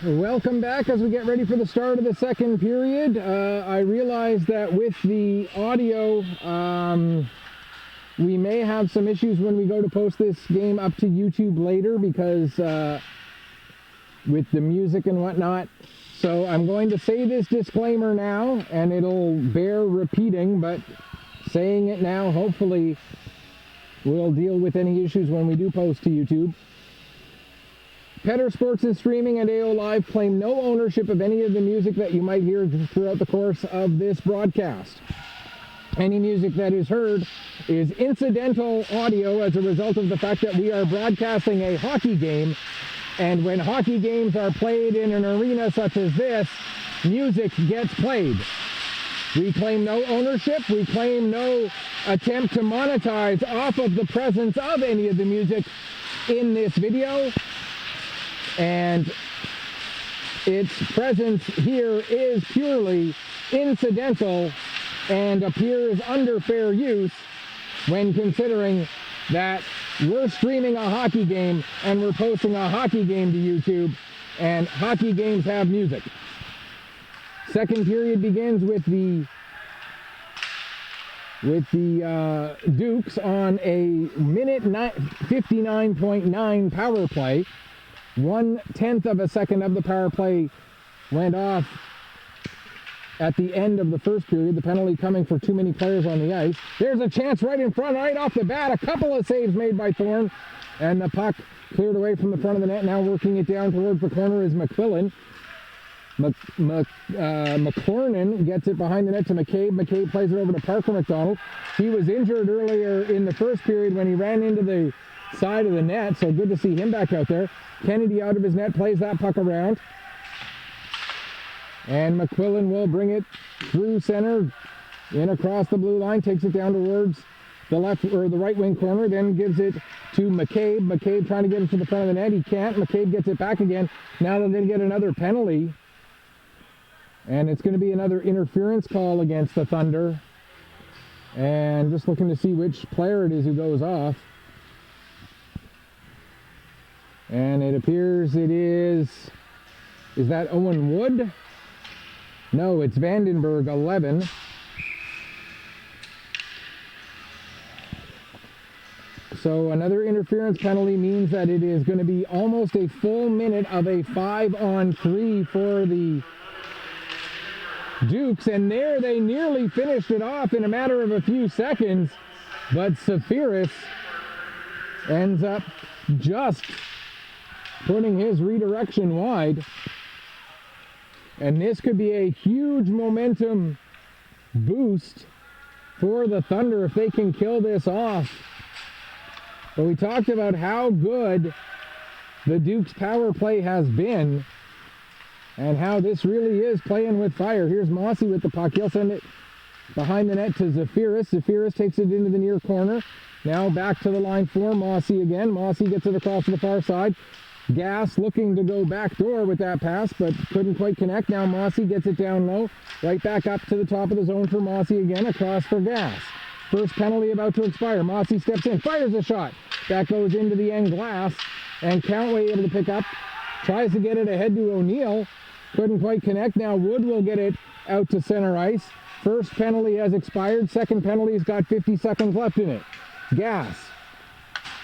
Welcome back as we get ready for the start of the second period. I realize that with the audio, we may have some issues when we go to post this game up to YouTube later because with the music and whatnot. So I'm going to say this disclaimer now, and it'll bear repeating, but saying it now, hopefully we'll deal with any issues when we do post to YouTube. Petter Sports and Streaming and AO Live claim no ownership of any of the music that you might hear throughout the course of this broadcast. Any music that is heard is incidental audio as a result of the fact that we are broadcasting a hockey game, and when hockey games are played in an arena such as this, music gets played. We claim no ownership, we claim no attempt to monetize off of the presence of any of the music in this video. And its presence here is purely incidental and appears under fair use when considering that we're streaming a hockey game and we're posting a hockey game to YouTube, and hockey games have music. Second period begins with the Dukes on a minute 59.9 power play. 1/10 of a second of the power play went off at the end of the first period. The penalty coming for too many players on the ice. There's a chance right in front, right off the bat. A couple of saves made by Thorne, and the puck cleared away from the front of the net. Now working it down towards the corner is McQuillan. McCornan gets it behind the net to McCabe. McCabe plays it over to Parker McDonald. He was injured earlier in the first period when he ran into the side of the net, so good to see him back out there. Kennedy out of his net, plays that puck around, and McQuillan will bring it through center, in across the blue line, takes it down towards the left or the right wing corner, then gives it to McCabe. McCabe trying to get it to the front of the net, he can't. McCabe gets it back again. Now they're going to get another penalty, and it's going to be another interference call against the Thunder, and just looking to see which player it is who goes off. And it appears it is that Owen Wood? No, it's Vandenberg, 11. So another interference penalty means that it is going to be almost a full minute of a 5-on-3 for the Dukes. And there they nearly finished it off in a matter of a few seconds. But Safiris ends up just putting his redirection wide, and this could be a huge momentum boost for the Thunder if they can kill this off. But we talked about how good the Dukes power play has been and how this really is playing with fire. Here's Mossy with the puck. He'll send it behind the net to Zafiris. Zafiris takes it into the near corner. Now back to the line for Mossy again. Mossy gets it across to the far side. Gass looking to go back door with that pass, but couldn't quite connect. Now Mossy gets it down low, right back up to the top of the zone for Mossy again, across for Gass. First penalty about to expire. Mossy steps in, fires a shot. That goes into the end glass, and Countway able to pick up. Tries to get it ahead to O'Neill. Couldn't quite connect. Now Wood will get it out to center ice. First penalty has expired. Second penalty's got 50 seconds left in it. Gass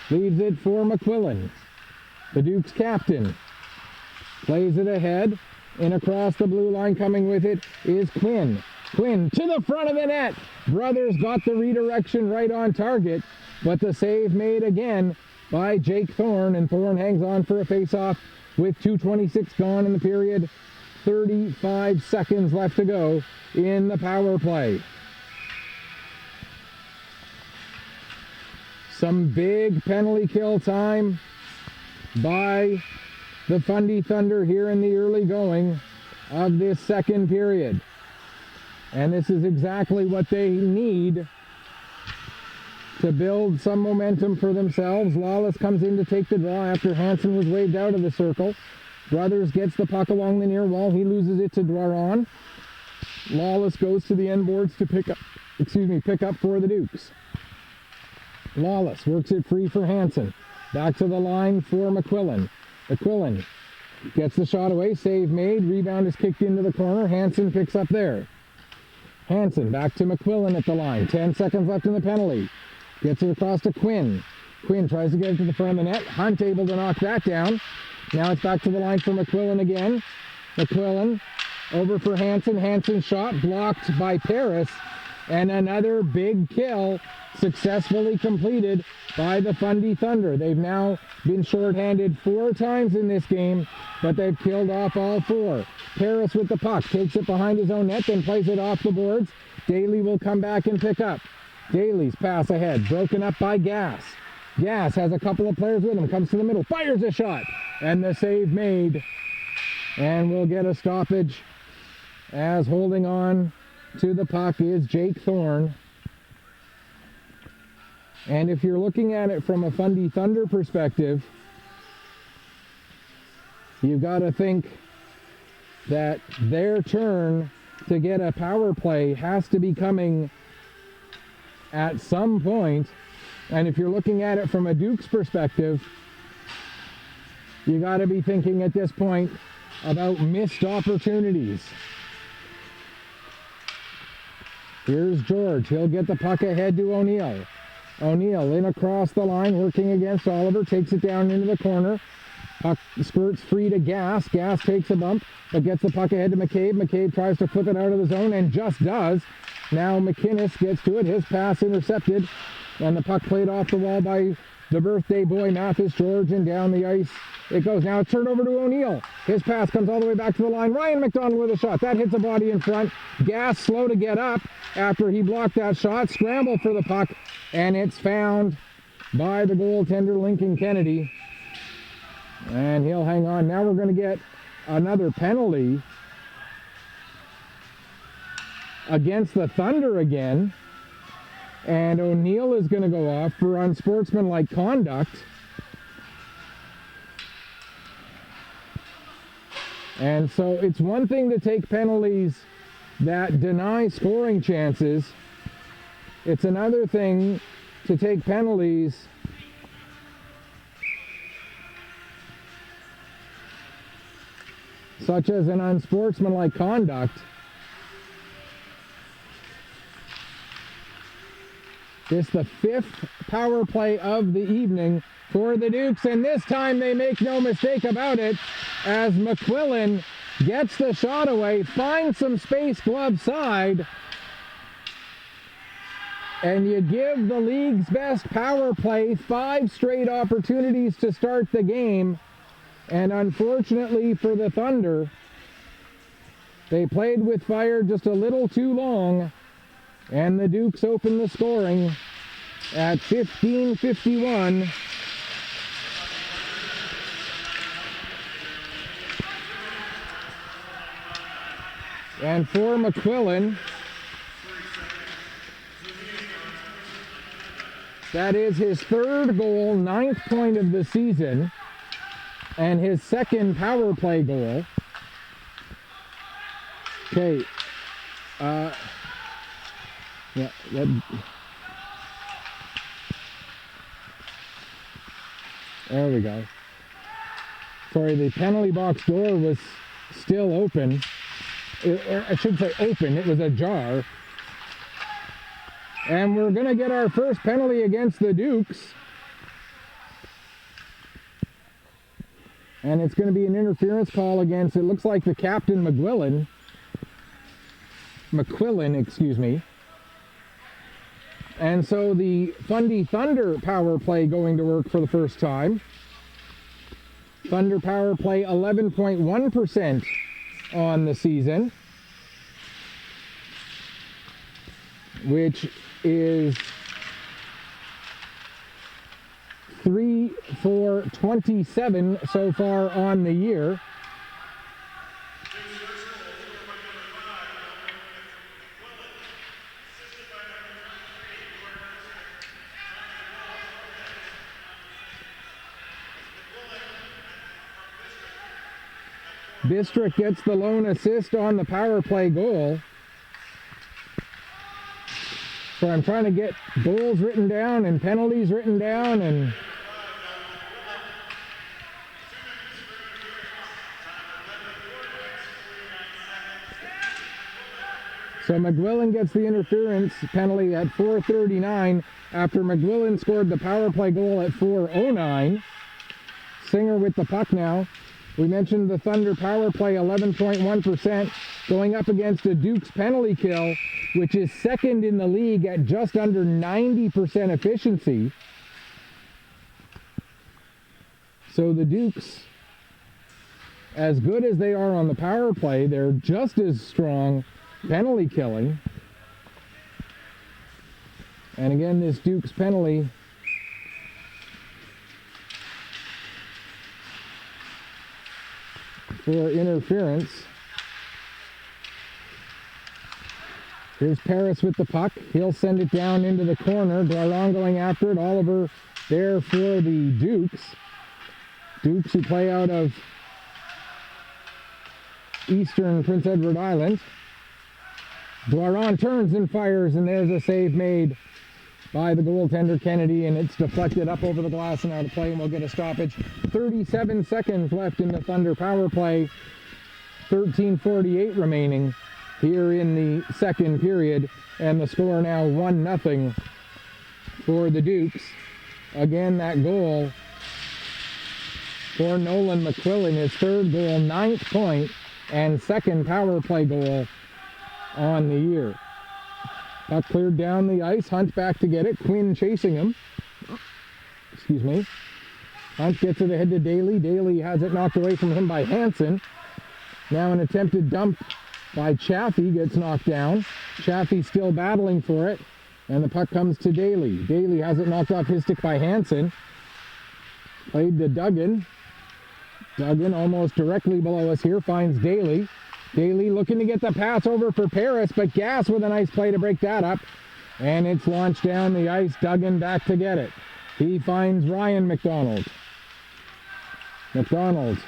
leaves it for McQuillan. The Dukes captain plays it ahead, and across the blue line coming with it is Quinn. Quinn to the front of the net. Brothers got the redirection right on target, but the save made again by Jake Thorne, and Thorne hangs on for a face-off with 2:26 gone in the period. 35 seconds left to go in the power play. Some big penalty kill time by the Fundy Thunder here in the early going of this second period. And this is exactly what they need to build some momentum for themselves. Lawless comes in to take the draw after Hansen was waved out of the circle. Brothers gets the puck along the near wall. He loses it to Dwaron. Lawless goes to the end boards to pick up for the Dukes. Lawless works it free for Hansen. Back to the line for McQuillan. McQuillan Gets the shot away, save made, rebound is kicked into the corner, Hansen picks up there. Hansen back to McQuillan at the line, 10 seconds left in the penalty. Gets it across to Quinn. Quinn tries to get it to the front of the net, Hunt able to knock that down. Now it's back to the line for McQuillan again. McQuillan over for Hansen, Hansen's shot blocked by Paris, and another big kill successfully completed by the Fundy Thunder. They've now been shorthanded 4 times in this game, but they've killed off all 4. Paris with the puck, takes it behind his own net, then plays it off the boards. Daly will come back and pick up. Daly's pass ahead, broken up by Gass. Gass has a couple of players with him, comes to the middle, fires a shot, and the save made. And we'll get a stoppage as holding on to the puck is Jake Thorne. And if you're looking at it from a Fundy Thunder perspective, you've got to think that their turn to get a power play has to be coming at some point. And if you're looking at it from a Duke's perspective, you got to be thinking at this point about missed opportunities. Here's George. He'll get the puck ahead to O'Neill. O'Neill in across the line, working against Oliver, takes it down into the corner. Puck squirts free to Gass. Gass takes a bump, but gets the puck ahead to McCabe. McCabe tries to flip it out of the zone and just does. Now McInnes gets to it. His pass intercepted, and the puck played off the wall by the birthday boy, Mathis George, and down the ice it goes. Now it's turned over to O'Neill. His pass comes all the way back to the line. Ryan McDonald with a shot. That hits a body in front. Gass slow to get up after he blocked that shot. Scramble for the puck, and it's found by the goaltender, Lincoln Kennedy. And he'll hang on. Now we're going to get another penalty against the Thunder again. And O'Neill is going to go off for unsportsmanlike conduct. And so it's one thing to take penalties that deny scoring chances. It's another thing to take penalties such as an unsportsmanlike conduct. This is the 5th power play of the evening for the Dukes, and this time they make no mistake about it as McQuillan gets the shot away, finds some space glove side, and you give the league's best power play 5 straight opportunities to start the game. And unfortunately for the Thunder, they played with fire just a little too long, and the Dukes open the scoring at 15:51. And for McQuillan, that is his 3rd goal, 9th point of the season, and his 2nd power play goal. Okay. Yeah. There we go. Sorry, the penalty box door was still open. I should say open, it was ajar. And we're going to get our first penalty against the Dukes. And it's going to be an interference call against, it looks like the captain McQuillan, excuse me. And so the Fundy Thunder power play going to work for the first time. Thunder power play 11.1% on the season, which is 3 for 27 so far on the year. Bistrick gets the lone assist on the power play goal. So I'm trying to get goals written down and penalties written down, and So McGuillan gets the interference penalty at 4:39 after McGuillan scored the power play goal at 4:09. Singer with the puck now. We mentioned the Thunder power play 11.1% going up against a Dukes penalty kill, which is second in the league at just under 90% efficiency. So the Dukes, as good as they are on the power play, they're just as strong penalty killing. And again, this Dukes penalty for interference. Here's Paris with the puck. He'll send it down into the corner. Doiron going after it. Oliver there for the Dukes. Dukes who play out of Eastern Prince Edward Island. Doiron turns and fires, and there's a save made by the goaltender Kennedy, and it's deflected up over the glass and out of play, and we'll get a stoppage. 37 seconds left in the Thunder power play. 13:48 remaining here in the second period, and the score now 1-0 for the Dukes. Again, that goal for Nolan McQuillan, his third goal, 9th point, and second power play goal on the year. Puck cleared down the ice. Hunt back to get it. Quinn chasing him. Excuse me. Hunt gets it ahead to Daly. Daly has it knocked away from him by Hansen. Now an attempted dump by Chaffee gets knocked down. Chaffee still battling for it. And the puck comes to Daly. Daly has it knocked off his stick by Hansen. Played to Duggan. Duggan almost directly below us here finds Daly. Daly looking to get the pass over for Paris, but Gass with a nice play to break that up. And it's launched down the ice. Duggan back to get it. He finds Ryan McDonald. McDonald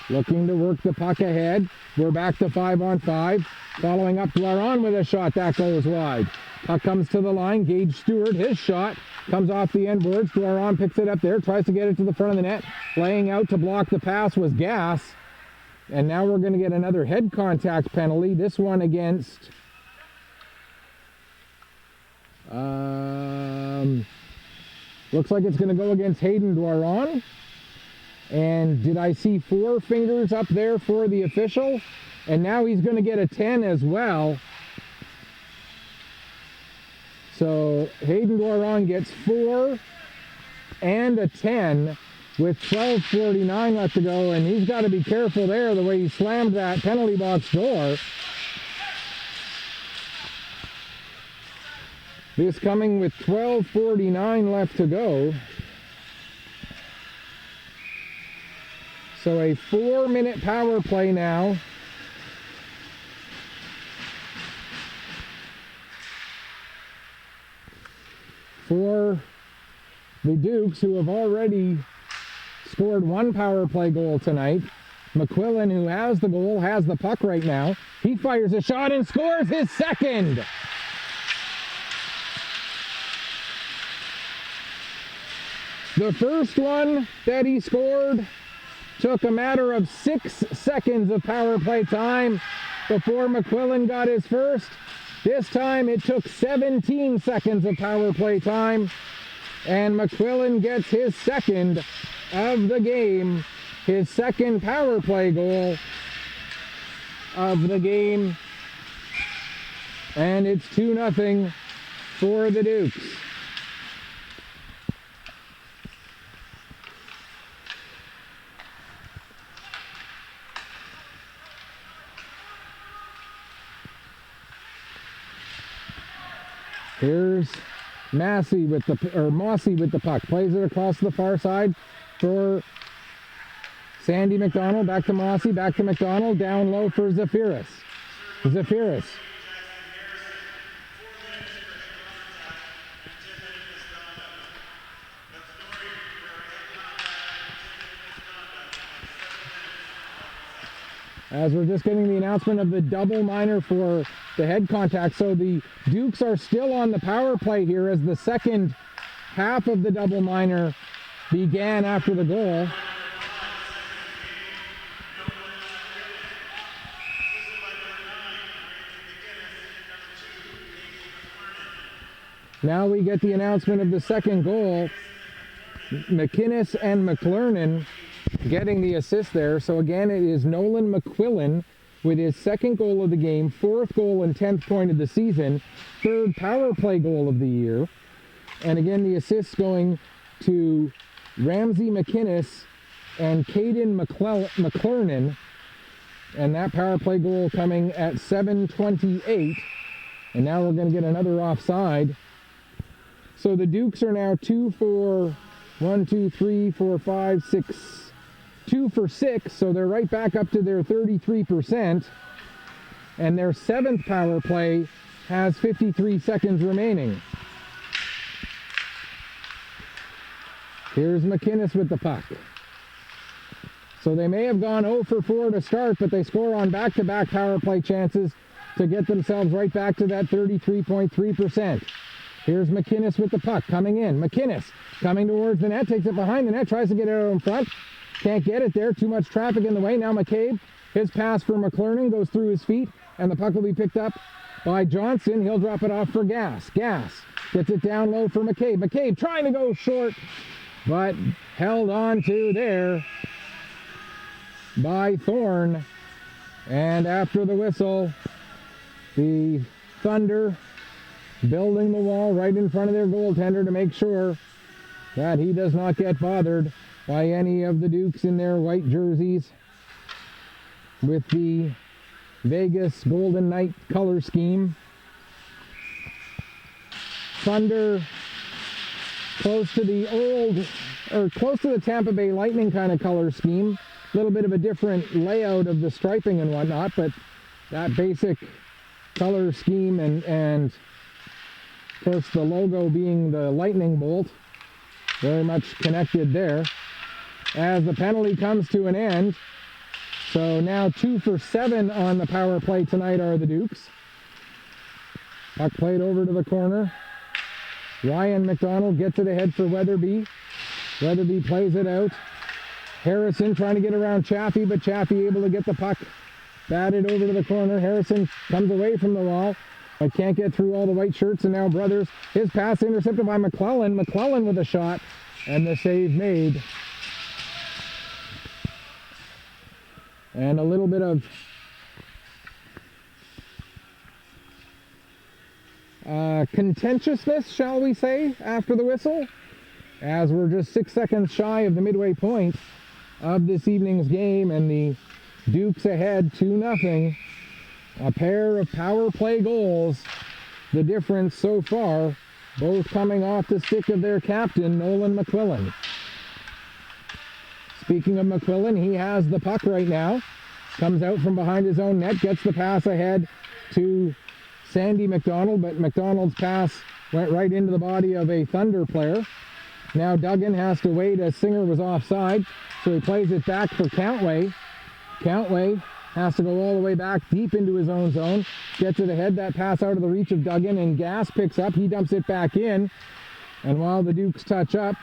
looking to work the puck ahead. We're back to 5-on-5. Following up Doiron with a shot that goes wide. Puck comes to the line. Gage Stewart, his shot comes off the end boards. Doiron picks it up there, tries to get it to the front of the net. Laying out to block the pass was Gass. And now we're going to get another head contact penalty. This one against looks like it's going to go against Hayden Doiron. And did I see 4 fingers up there for the official? And now he's going to get a 10 as well. So Hayden Doiron gets 4 and a 10 with 12:49 left to go, and he's got to be careful there the way he slammed that penalty box door. This coming with 12:49 left to go. So a 4-minute power play now. For the Dukes, who have already scored 1 power play goal tonight. McQuillan, who has the goal, has the puck right now. He fires a shot and scores his second. The first one that he scored took a matter of 6 seconds of power play time before McQuillan got his first. This time it took 17 seconds of power play time, and McQuillan gets his second of the game, his second power play goal of the game, and it's 2-0 for the Dukes. Here's Mossy with the puck. Plays it across the far side for Sandy McDonald. Back to Mossy, back to McDonald. Down low for Zafiris. Zafiris. As we're just getting the announcement of the double minor for the head contact. So the Dukes are still on the power play here as the second half of the double minor began after the goal. Now we get the announcement of the second goal. McInnes and McLernon getting the assist there. So again, it is Nolan McQuillan with his second goal of the game, fourth goal and 10th point of the season, third power play goal of the year. And again, the assists going to Ramsey McInnes and Caden McLernon. And that power play goal coming at 7:28. And now we're going to get another offside. So the Dukes are now 2 for 6. So they're right back up to their 33%. And their seventh power play has 53 seconds remaining. Here's McInnes with the puck. So they may have gone 0 for 4 to start, but they score on back-to-back power play chances to get themselves right back to that 33.3%. Here's McInnes with the puck coming in. McInnes coming towards the net, takes it behind the net, tries to get it out in front. Can't get it there, too much traffic in the way. Now McCabe, his pass for McLernon goes through his feet, and the puck will be picked up by Johnson. He'll drop it off for Gass. Gass gets it down low for McCabe. McCabe trying to go short, but held on to there by Thorne. And after the whistle, the Thunder building the wall right in front of their goaltender to make sure that he does not get bothered by any of the Dukes in their white jerseys with the Vegas Golden Knight color scheme. Thunder close to the Tampa Bay Lightning kind of color scheme. A little bit of a different layout of the striping and whatnot, but that basic color scheme and of course the logo being the lightning bolt, very much connected there. As the penalty comes to an end, so now 2 for 7 on the power play tonight are the Dukes. Puck played over to the corner. Ryan McDonald gets it ahead for Weatherby. Weatherby plays it out. Harrison trying to get around Chaffee, but Chaffee able to get the puck batted over to the corner. Harrison comes away from the wall, but can't get through all the white shirts, and now Brothers. His pass intercepted by McClellan. McClellan with a shot, and the save made. And a little bit of contentiousness, shall we say, after the whistle, as we're just 6 seconds shy of the midway point of this evening's game, and the Dukes ahead 2-0. A pair of power play goals, the difference so far, both coming off the stick of their captain, Nolan McQuillan. Speaking of McQuillan, he has the puck right now. Comes out from behind his own net, gets the pass ahead to Sandy McDonald, but McDonald's pass went right into the body of a Thunder player. Now Duggan has to wait as Singer was offside, so he plays it back for Countway. Countway has to go all the way back deep into his own zone, gets it ahead, that pass out of the reach of Duggan, and Gass picks up, he dumps it back in, and while the Dukes touch up,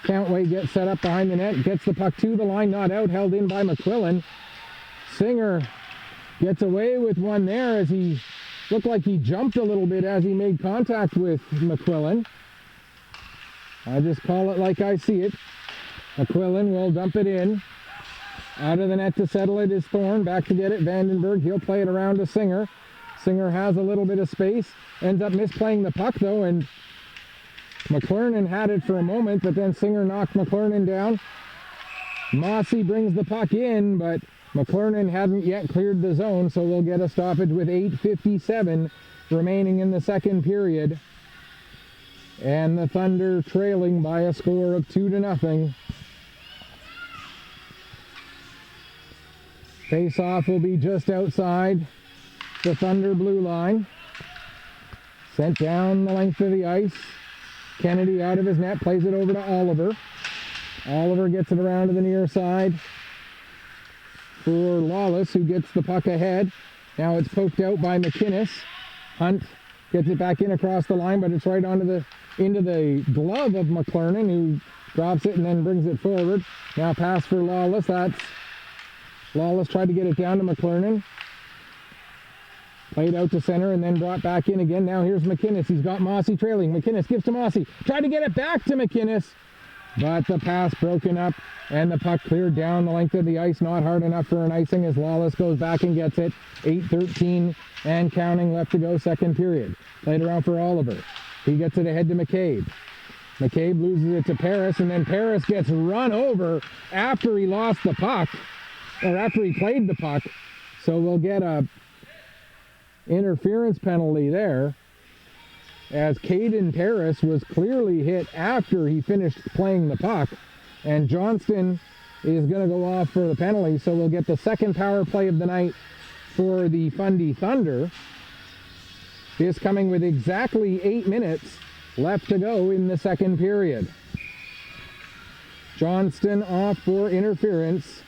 Countway gets set up behind the net, gets the puck to the line, not out, held in by McQuillan. Singer gets away with one there as he looked like he jumped a little bit as he made contact with McQuillan. I just call it like I see it. McQuillan will dump it in. Out of the net to settle it is Thorne. Back to get it, Vandenberg. He'll play it around to Singer. Singer has a little bit of space. Ends up misplaying the puck though, and McLernon had it for a moment, but then Singer knocked McLernon down. Mossy brings the puck in, but McLernon hadn't yet cleared the zone, so we'll get a stoppage with 8:57 remaining in the second period. And the Thunder trailing by a score of 2-0. Face-off will be just outside the Thunder blue line. Sent down the length of the ice. Kennedy out of his net, plays it over to Oliver. Oliver gets it around to the near side for Lawless, who gets the puck ahead. Now it's poked out by McInnes. Hunt gets it back in across the line, but it's right into the glove of McLernon, who drops it and then brings it forward. Now pass for Lawless. Lawless tried to get it down to McLernon. Played out to center and then brought back in again. Now here's McInnes. He's got Mossy trailing. McInnes gives to Mossy. Tried to get it back to McInnes, but the pass broken up and the puck cleared down the length of the ice. Not hard enough for an icing as Lawless goes back and gets it. 8:13 and counting left to go, second period. Played around for Oliver. He gets it ahead to McCabe. McCabe loses it to Paris, and then Paris gets run over after he lost the puck, or after he played the puck. So we'll get a interference penalty there, as Caden Paris was clearly hit after he finished playing the puck, and Johnston is going to go off for the penalty. So we'll get the second power play of the night for the Fundy Thunder. This coming with exactly 8 minutes left to go in the second period. Johnston off for interference.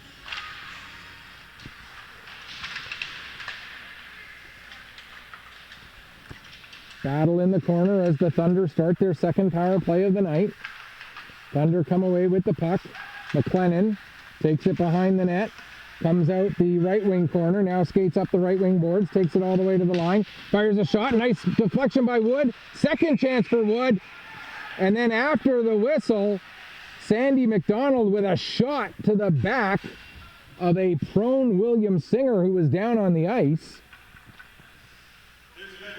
Battle in the corner as the Thunder start their second power play of the night. Thunder come away with the puck. McLennan takes it behind the net. Comes out the right wing corner, now skates up the right wing boards, takes it all the way to the line, fires a shot, nice deflection by Wood, second chance for Wood, and then after the whistle, Sandy McDonald with a shot to the back of a prone William Singer who was down on the ice. Number 10,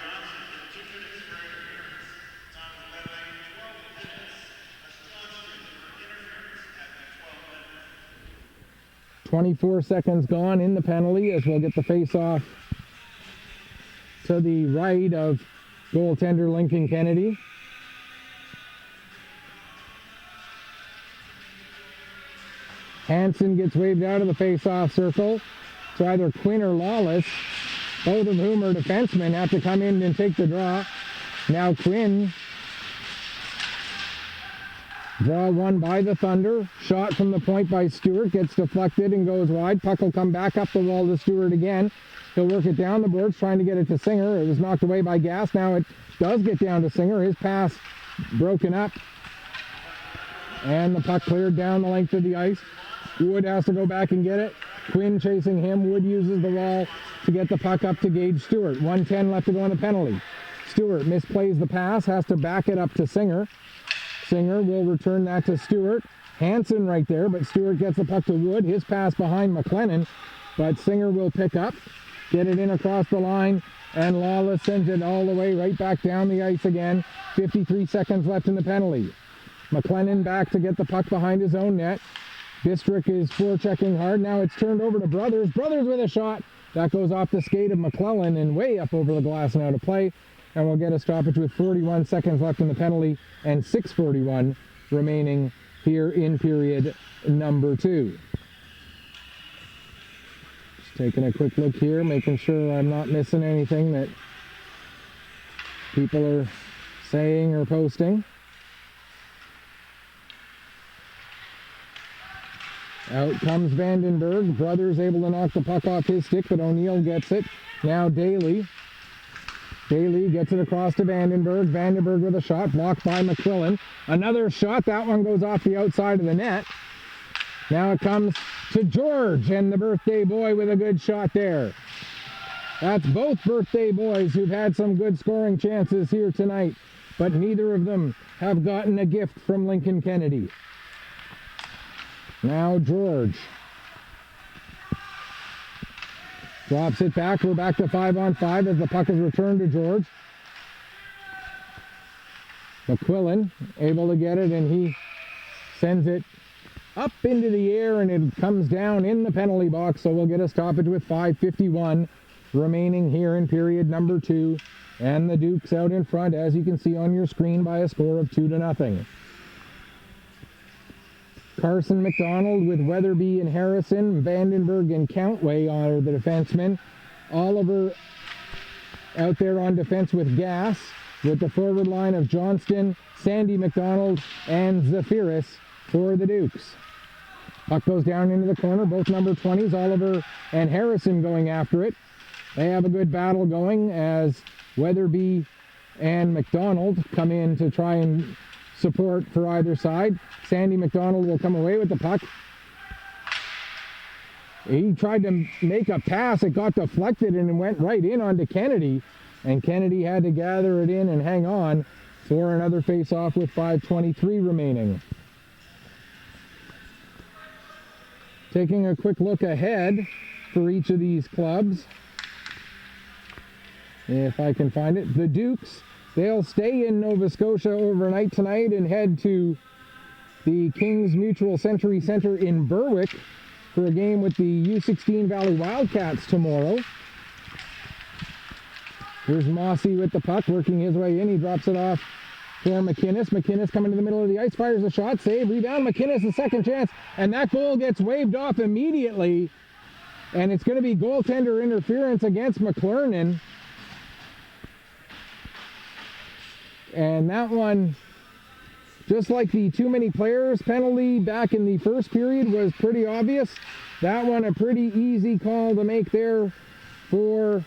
Johnson, 2 minutes for interference. Time of play, 12 minutes. Johnston for interference at 12 minutes. 24 seconds gone in the penalty as we'll get the face-off to the right of goaltender Lincoln Kennedy. Hansen gets waved out of the face-off circle. So either Quinn or Lawless, both of whom are defensemen, have to come in and take the draw. Now Quinn, draw one by the Thunder. Shot from the point by Stewart, gets deflected and goes wide. Puck will come back up the wall to Stewart again. He'll work it down the boards, trying to get it to Singer. It was knocked away by Gass. Now it does get down to Singer. His pass broken up. And the puck cleared down the length of the ice. Wood has to go back and get it. Quinn chasing him. Wood uses the wall to get the puck up to Gage Stewart. 1:10 left to go on the penalty. Stewart misplays the pass, has to back it up to Singer. Singer will return that to Stewart. Hansen right there, but Stewart gets the puck to Wood. His pass behind McLennan, but Singer will pick up, get it in across the line, and Lawless sends it all the way right back down the ice again. 53 seconds left in the penalty. McLennan back to get the puck behind his own net. Bistrick is forechecking hard. Now it's turned over to Brothers. Brothers with a shot. That goes off the skate of McClellan and way up over the glass and out of play. And we'll get a stoppage with 41 seconds left in the penalty and 6:41 remaining here in period number 2. Just taking a quick look here, making sure I'm not missing anything that people are saying or posting. Out comes Vandenberg. Brothers able to knock the puck off his stick, but O'Neill gets it. Now Daly. Daly gets it across to Vandenberg. Vandenberg with a shot, blocked by McQuillan. Another shot, that one goes off the outside of the net. Now it comes to George, and the birthday boy with a good shot there. That's both birthday boys who've had some good scoring chances here tonight, but neither of them have gotten a gift from Lincoln Kennedy. Now George drops it back. We're back to 5-on-5 as the puck is returned to George. McQuillan able to get it, and he sends it up into the air, and it comes down in the penalty box. So we'll get a stoppage with 5:51 remaining here in period number 2. And the Dukes out in front, as you can see on your screen, by a score of 2-0. Carson McDonald with Weatherby and Harrison. Vandenberg and Countway are the defensemen. Oliver out there on defense with Gass, with the forward line of Johnston, Sandy McDonald, and Zafiris for the Dukes. Puck goes down into the corner. Both number 20s, Oliver and Harrison, going after it. They have a good battle going as Weatherby and McDonald come in to try and support for either side. Sandy McDonald will come away with the puck. He tried to make a pass. It got deflected and it went right in onto Kennedy. And Kennedy had to gather it in and hang on for another face-off with 5:23 remaining. Taking a quick look ahead for each of these clubs. If I can find it. The Dukes, they'll stay in Nova Scotia overnight tonight and head to the Kings Mutual Century Centre in Berwick for a game with the U16 Valley Wildcats tomorrow. Here's Mossy with the puck, working his way in. He drops it off for McInnes. McInnes coming to the middle of the ice, fires a shot, save, rebound. McInnes, a second chance, and that goal gets waved off immediately. And it's going to be goaltender interference against McLernon. And that one, just like the too many players penalty back in the first period, was pretty obvious. That one a pretty easy call to make there for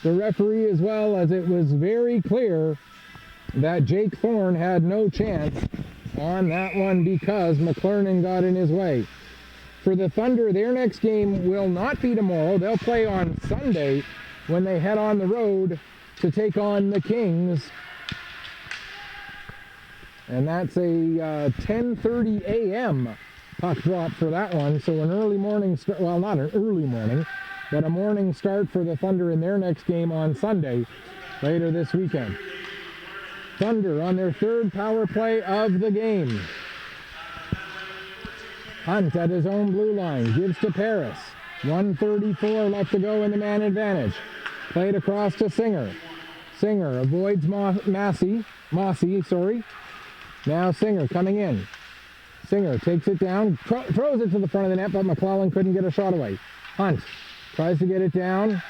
the referee, as well, as it was very clear that Jake Thorne had no chance on that one because McLernon got in his way. For the Thunder, their next game will not be tomorrow. They'll play on Sunday when they head on the road to take on the Kings. And that's a 10:30 a.m. puck drop for that one. So an early morning start, well, not an early morning, but a morning start for the Thunder in their next game on Sunday later this weekend. Thunder on their third power play of the game. Hunt at his own blue line, gives to Paris. 1:34 left to go in the man advantage. Played across to Singer. Singer avoids Mossy. Now Singer coming in. Singer takes it down, throws it to the front of the net, but McClellan couldn't get a shot away. Hunt tries to get it down.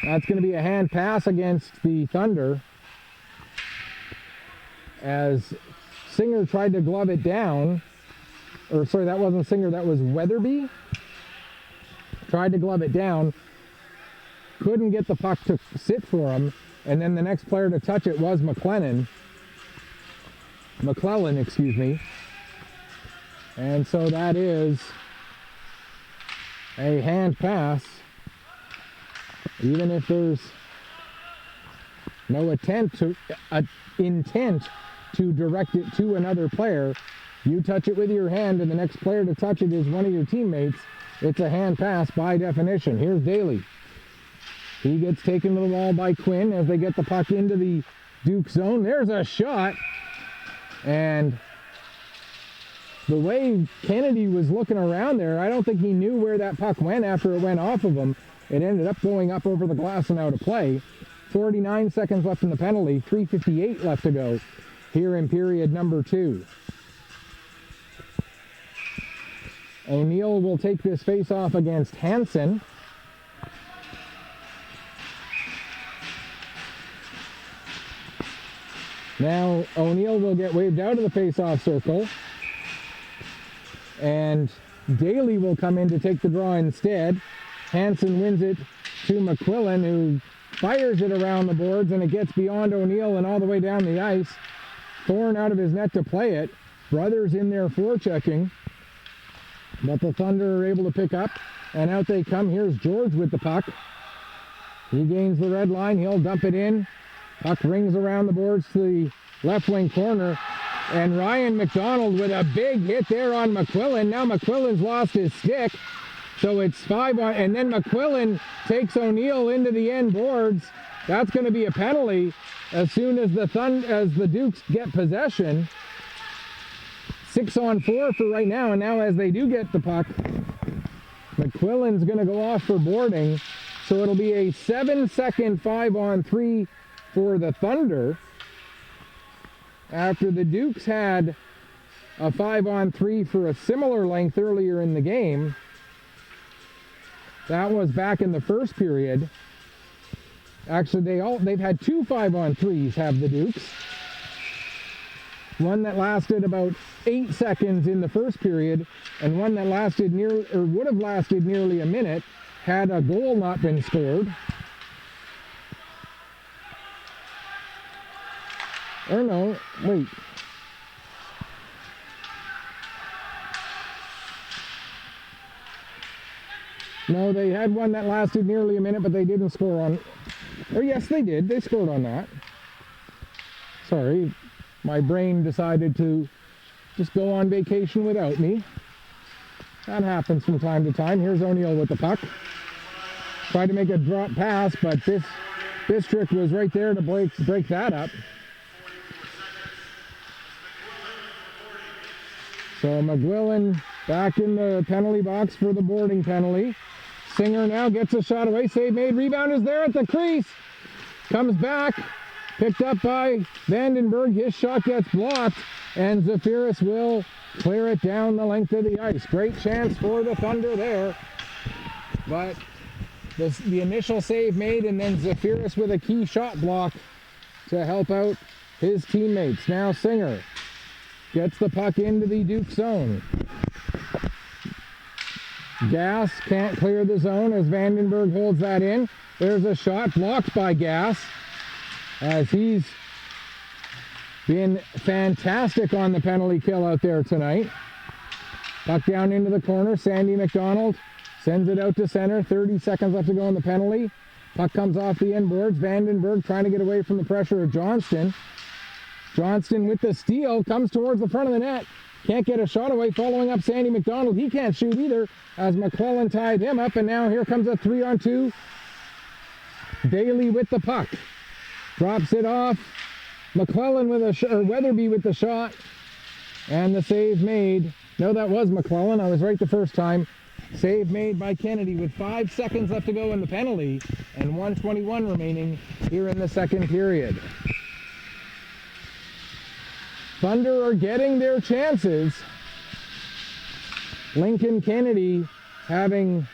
That's going to be a hand pass against the Thunder, as Singer tried to glove it down. Or sorry, that wasn't Singer, that was Weatherby. Tried to glove it down. Couldn't get the puck to sit for him. And then the next player to touch it was McClellan, excuse me. And so that is a hand pass. Even if there's no intent to direct it to another player, you touch it with your hand and the next player to touch it is one of your teammates, it's a hand pass by definition. Here's Daly. He gets taken to the wall by Quinn as they get the puck into the Duke zone. There's a shot. And the way Kennedy was looking around there, I don't think he knew where that puck went after it went off of him. It ended up going up over the glass and out of play. 49 seconds left in the penalty, 3:58 left to go here in period number 2. O'Neill will take this face-off against Hansen. Now O'Neill will get waved out of the face-off circle, and Daly will come in to take the draw instead. Hansen wins it to McQuillan, who fires it around the boards, and it gets beyond O'Neill and all the way down the ice. Thorne out of his net to play it. Brothers in there forechecking, but the Thunder are able to pick up, and out they come. Here's George with the puck. He gains the red line. He'll dump it in. Puck rings around the boards to the left wing corner, and Ryan McDonald with a big hit there on McQuillan. Now McQuillan's lost his stick, so it's 5 on, and then McQuillan takes O'Neill into the end boards. That's going to be a penalty as soon as the Dukes get possession. 6 on 4 for right now, and now as they do get the puck, McQuillan's going to go off for boarding, so it'll be a 7-second 5 on 3 for the Thunder, after the Dukes had a 5 on 3 for a similar length earlier in the game. That was back in the first period. Actually, they've had 2 5 on 3s, have the Dukes. One that lasted about 8 seconds in the first period, and one that lasted would have lasted nearly a minute had a goal not been scored. Or no, wait. No, they had one that lasted nearly a minute, but they didn't score on... Or yes, they did. They scored on that. Sorry, my brain decided to just go on vacation without me. That happens from time to time. Here's O'Neill with the puck. Tried to make a drop pass, but Bistrick was right there to break that up. So McGuillan back in the penalty box for the boarding penalty. Singer now gets a shot away. Save made. Rebound is there at the crease. Comes back. Picked up by Vandenberg. His shot gets blocked. And Zafiris will clear it down the length of the ice. Great chance for the Thunder there. But the initial save made, and then Zafiris with a key shot block to help out his teammates. Now Singer gets the puck into the Duke zone. Gass can't clear the zone as Vandenberg holds that in. There's a shot blocked by Gass as he's been fantastic on the penalty kill out there tonight. Puck down into the corner. Sandy McDonald sends it out to center. 30 seconds left to go on the penalty. Puck comes off the end boards. Vandenberg trying to get away from the pressure of Johnston. Johnston with the steal comes towards the front of the net. Can't get a shot away. Following up Sandy McDonald. He can't shoot either as McClellan tied him up. And now here comes a 3-on-2. Bailey with the puck. Drops it off. McClellan with a Weatherby with the shot. And the save made. No, that was McClellan. I was right the first time. Save made by Kennedy with 5 seconds left to go in the penalty and 1:21 remaining here in the second period. Thunder are getting their chances. Lincoln Kennedy having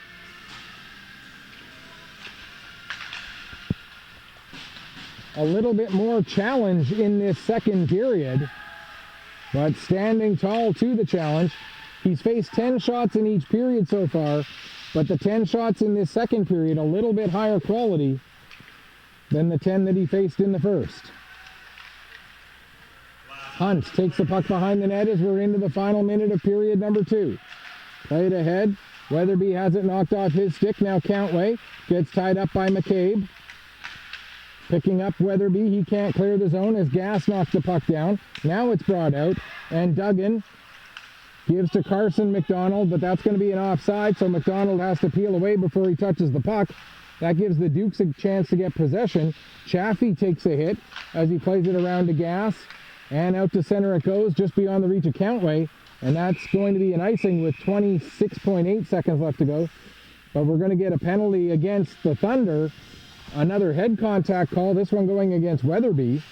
a little bit more challenge in this second period, but standing tall to the challenge. He's faced 10 shots in each period so far, but the 10 shots in this second period a little bit higher quality than the 10 that he faced in the first. Hunt takes the puck behind the net as we're into the final minute of period number 2. Played ahead. Weatherby has it knocked off his stick. Now Countway gets tied up by McCabe. Picking up Weatherby. He can't clear the zone as Gass knocks the puck down. Now it's brought out. And Duggan gives to Carson McDonald, but that's going to be an offside, so McDonald has to peel away before he touches the puck. That gives the Dukes a chance to get possession. Chaffee takes a hit as he plays it around to Gass. And out to center it goes, just beyond the reach of Countway. And that's going to be an icing with 26.8 seconds left to go. But we're going to get a penalty against the Thunder. Another head contact call, this one going against Weatherby.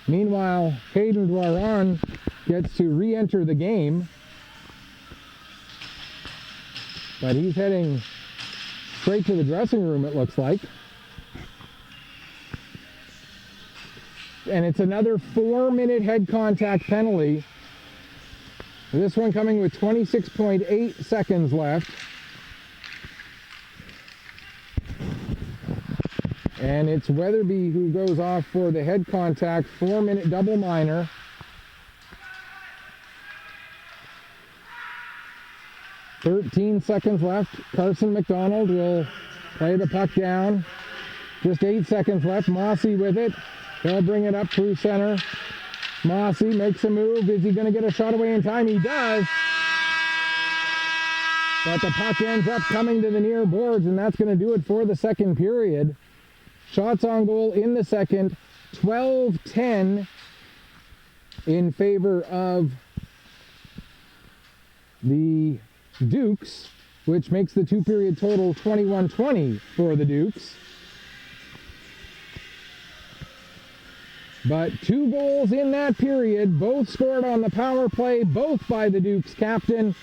Meanwhile, Hayden Dwaran gets to re-enter the game. But he's heading straight to the dressing room, it looks like. And it's another 4-minute head contact penalty. This one coming with 26.8 seconds left. And it's Weatherby who goes off for the head contact, 4-minute double minor. .13 seconds left. Carson McDonald will play the puck down. Just 8 seconds left. Mossy with it. They'll bring it up through center. Mossy makes a move. Is he going to get a shot away in time? He does. But the puck ends up coming to the near boards, and that's going to do it for the second period. Shots on goal in the second, 12-10 in favor of the Dukes, which makes the two-period total 21-20 for the Dukes. But 2 goals in that period, both scored on the power play, both by the Dukes captain,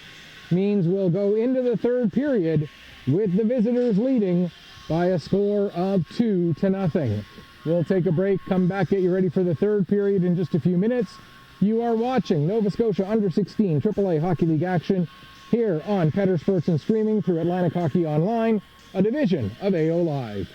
means we'll go into the third period with the visitors leading by a score of 2-0. We'll take a break, come back, get you ready for the third period in just a few minutes. You are watching Nova Scotia Under-16 AAA Hockey League action here on Petter Sports and streaming through Atlantic Hockey Online, a division of AO Live.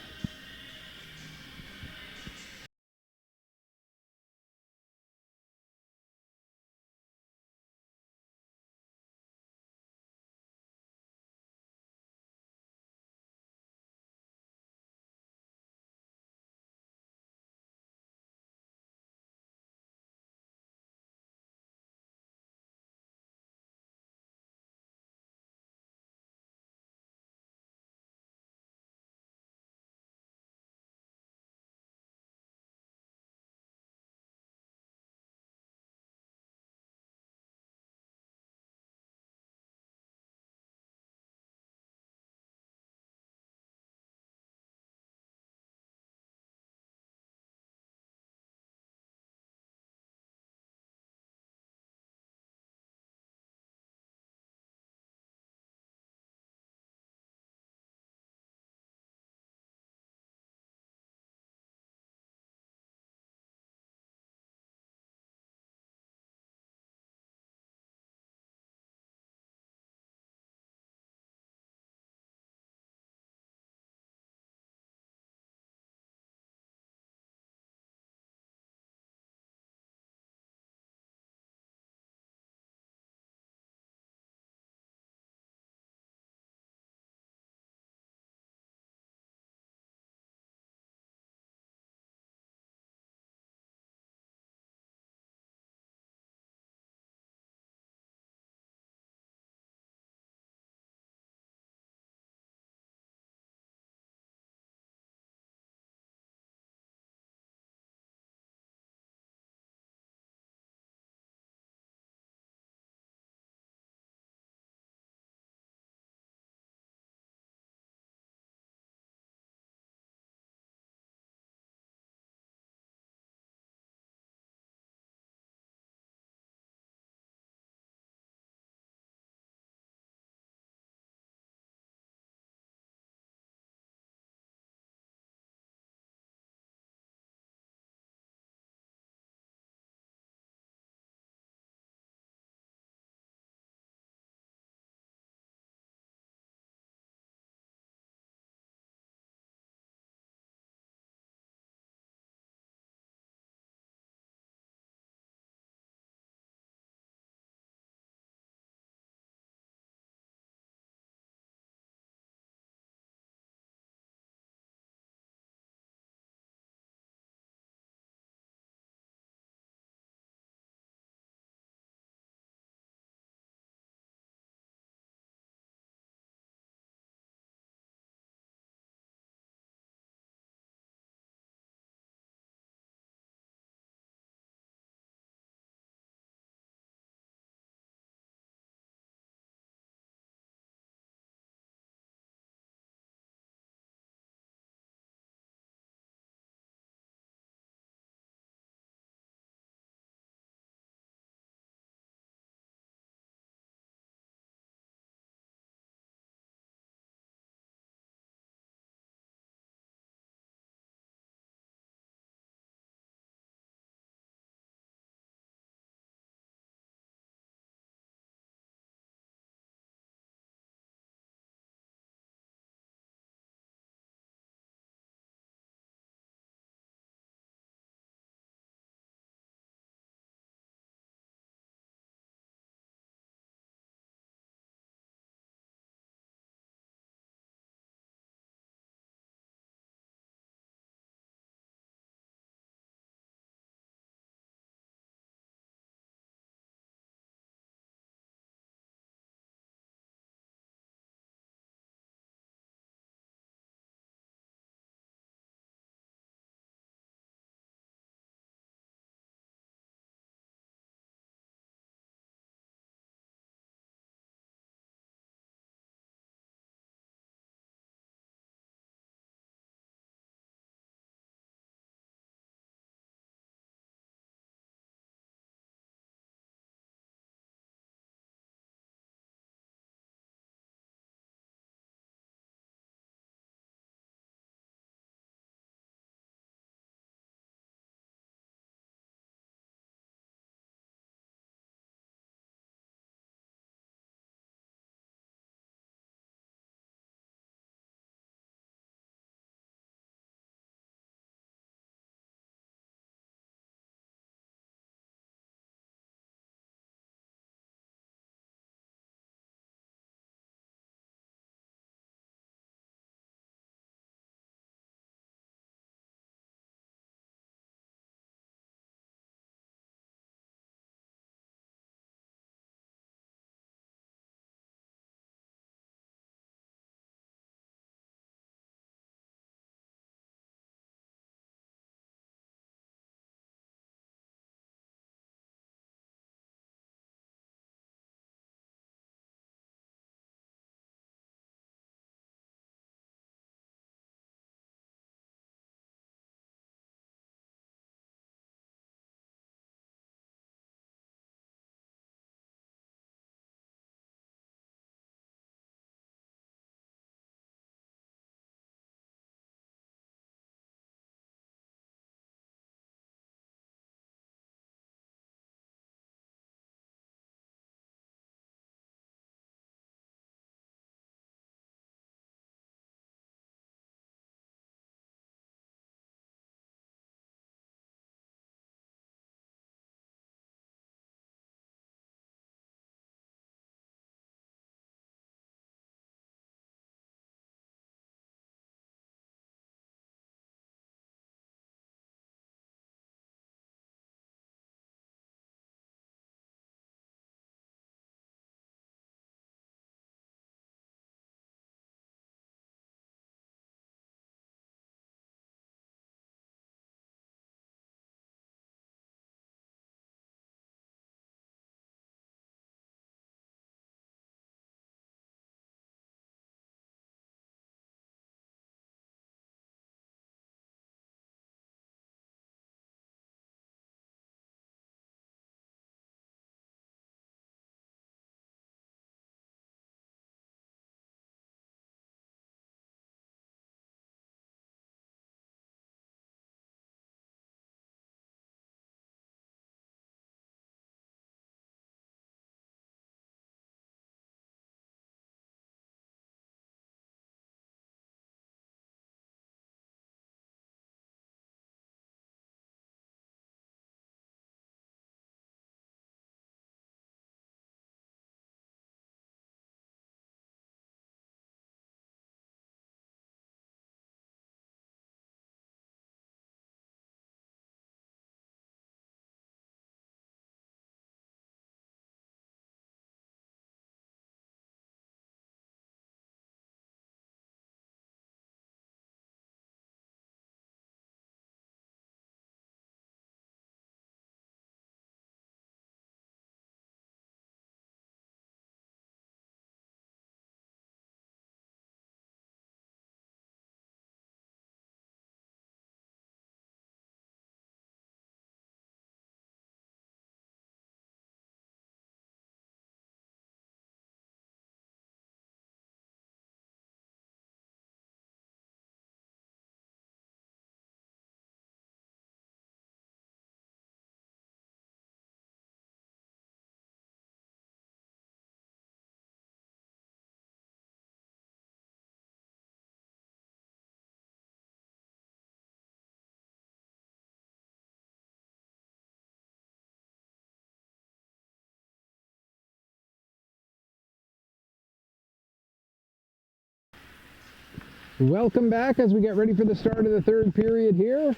Welcome back as we get ready for the start of the third period here.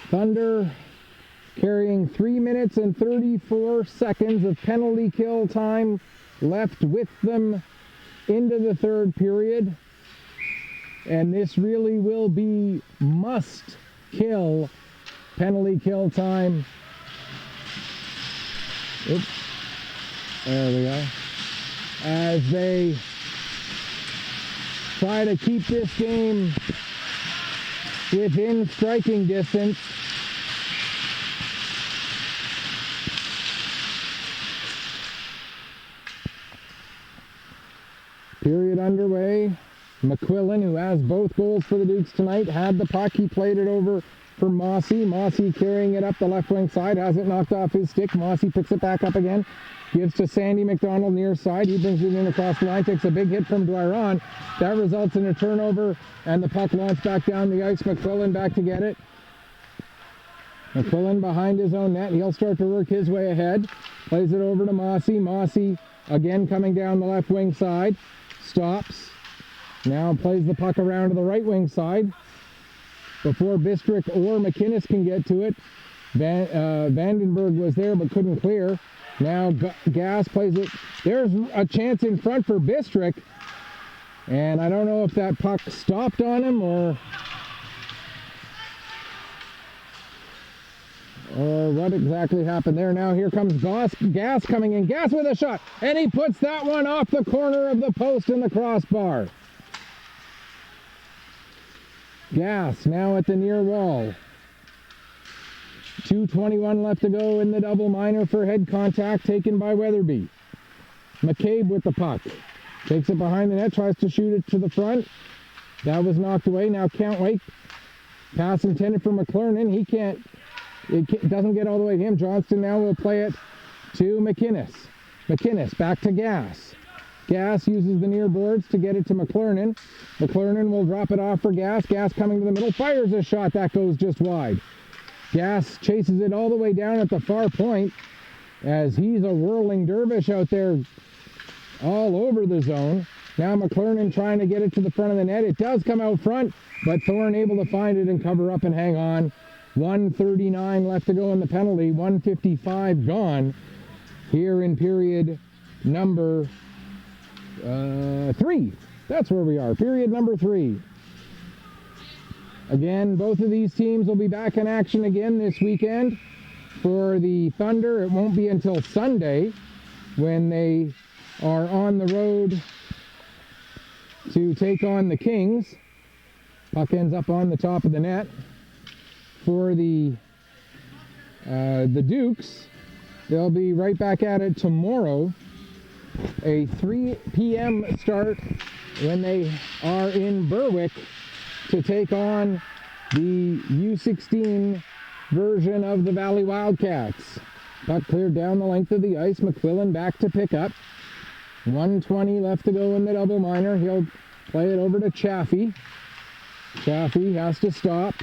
Thunder carrying 3 minutes and 34 seconds of penalty kill time left with them into the third period. And this really will be must kill penalty kill time. Oops. There we go. As they try to keep this game within striking distance. Period underway. McQuillan, who has both goals for the Dukes tonight, had the puck. He played it over for Mossy. Mossy carrying it up the left wing side, has it knocked off his stick. Mossy picks it back up again, gives to Sandy McDonald near side. He brings it in across the line, takes a big hit from Dwyron. That results in a turnover, and the puck launched back down the ice. McQuillan back to get it. McQuillan behind his own net. He'll start to work his way ahead. Plays it over to Mossy. Mossy again coming down the left wing side. Stops. Now plays the puck around to the right wing side. Before Bistrick or McInnes can get to it, Vandenberg was there but couldn't clear. Now Gas plays it. There's a chance in front for Bistrick. And I don't know if that puck stopped on him or what exactly happened there. Now here comes Gas coming in. Gas with a shot. And he puts that one off the corner of the post in the crossbar. Gas now at the near wall. 2:21 left to go in the double minor for head contact taken by Weatherby. McCabe with the puck. Takes it behind the net, tries to shoot it to the front. That was knocked away. Now Cantwake. Pass intended for McClernand. It doesn't get all the way to him. Johnston now will play it to McInnes. McInnes back to Gas. Gas uses the near boards to get it to McClernand. McClernand will drop it off for Gas. Gas coming to the middle, fires a shot that goes just wide. Gas chases it all the way down at the far point as he's a whirling dervish out there all over the zone. Now McClernand trying to get it to the front of the net. It does come out front, but Thorne able to find it and cover up and hang on. 1:39 left to go in the penalty. 1:55 gone here in period number 3. That's where we are. Period number 3. Again, both of these teams will be back in action again this weekend. For the Thunder, it won't be until Sunday when they are on the road to take on the Kings. Puck ends up on the top of the net. For the Dukes, they'll be right back at it tomorrow. A 3 p.m. start when they are in Berwick to take on the U16 version of the Valley Wildcats. Puck cleared down the length of the ice. McQuillan back to pick up. 1:20 left to go in the double minor. He'll play it over to Chaffee. Chaffee has to stop.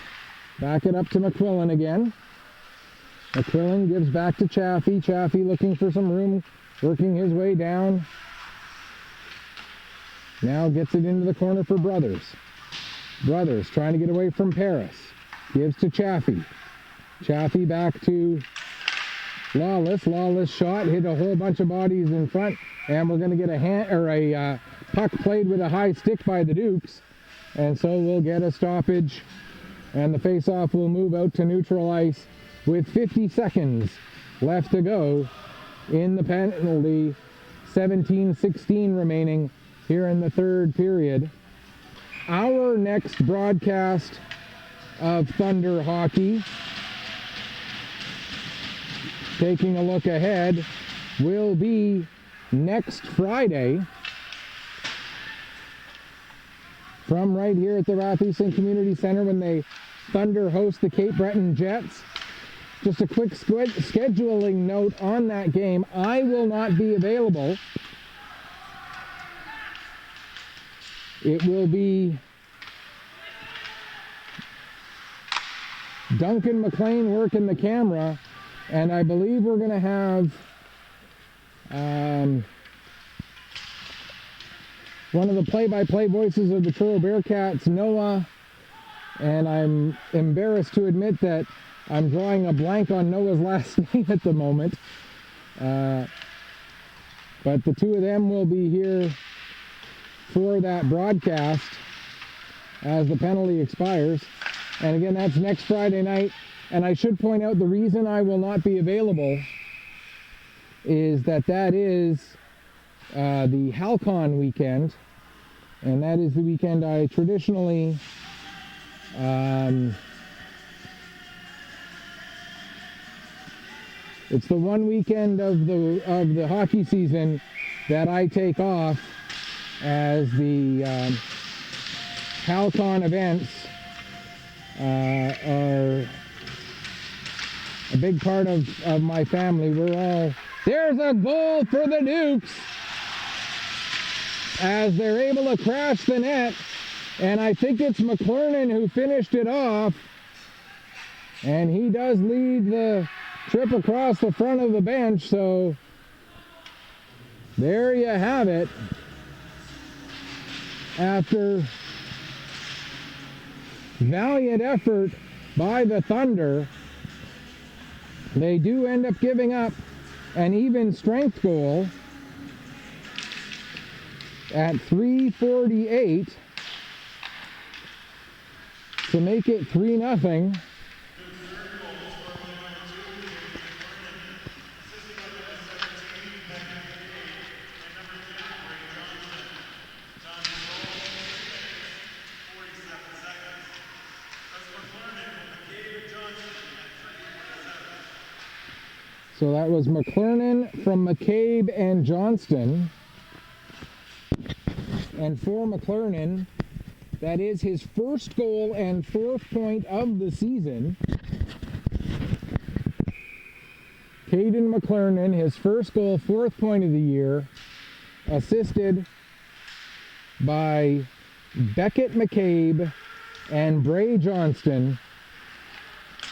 Back it up to McQuillan again. McQuillan gives back to Chaffee. Chaffee looking for some room, working his way down. Now gets it into the corner for Brothers. Brothers trying to get away from Paris. Gives to Chaffee. Chaffee back to Lawless. Lawless shot, hit a whole bunch of bodies in front, and we're going to get a puck played with a high stick by the Dukes, and so we'll get a stoppage, and the face-off will move out to neutral ice with 50 seconds left to go in the penalty. 17-16 remaining here in the third period. Our next broadcast of Thunder hockey, taking a look ahead, will be next Friday from right here at the Rath Eastlink Community Center when they Thunder host the Cape Breton Jets. Just a quick scheduling note on that game. I will not be available. It will be Duncan McLean working the camera, and I believe we're going to have one of the play-by-play voices of the Truro Bearcats, Noah, and I'm embarrassed to admit that I'm drawing a blank on Noah's last name at the moment. But the two of them will be here for that broadcast as the penalty expires. And again, that's next Friday night. And I should point out the reason I will not be available is that is the Halcon weekend. And that is the weekend I traditionally it's the one weekend of the hockey season that I take off, as the Halcon events are a big part of my family. There's a goal for the Dukes as they're able to crash the net, and I think it's McClernand who finished it off, and he does lead the trip across the front of the bench. So there you have it. After valiant effort by the Thunder, they do end up giving up an even strength goal at 3:48 to make it 3-0. So that was McClernand from McCabe and Johnston. And for McClernand, that is his first goal and fourth point of the season. Caden McClernand, his first goal, fourth point of the year, assisted by Beckett McCabe and Bray Johnston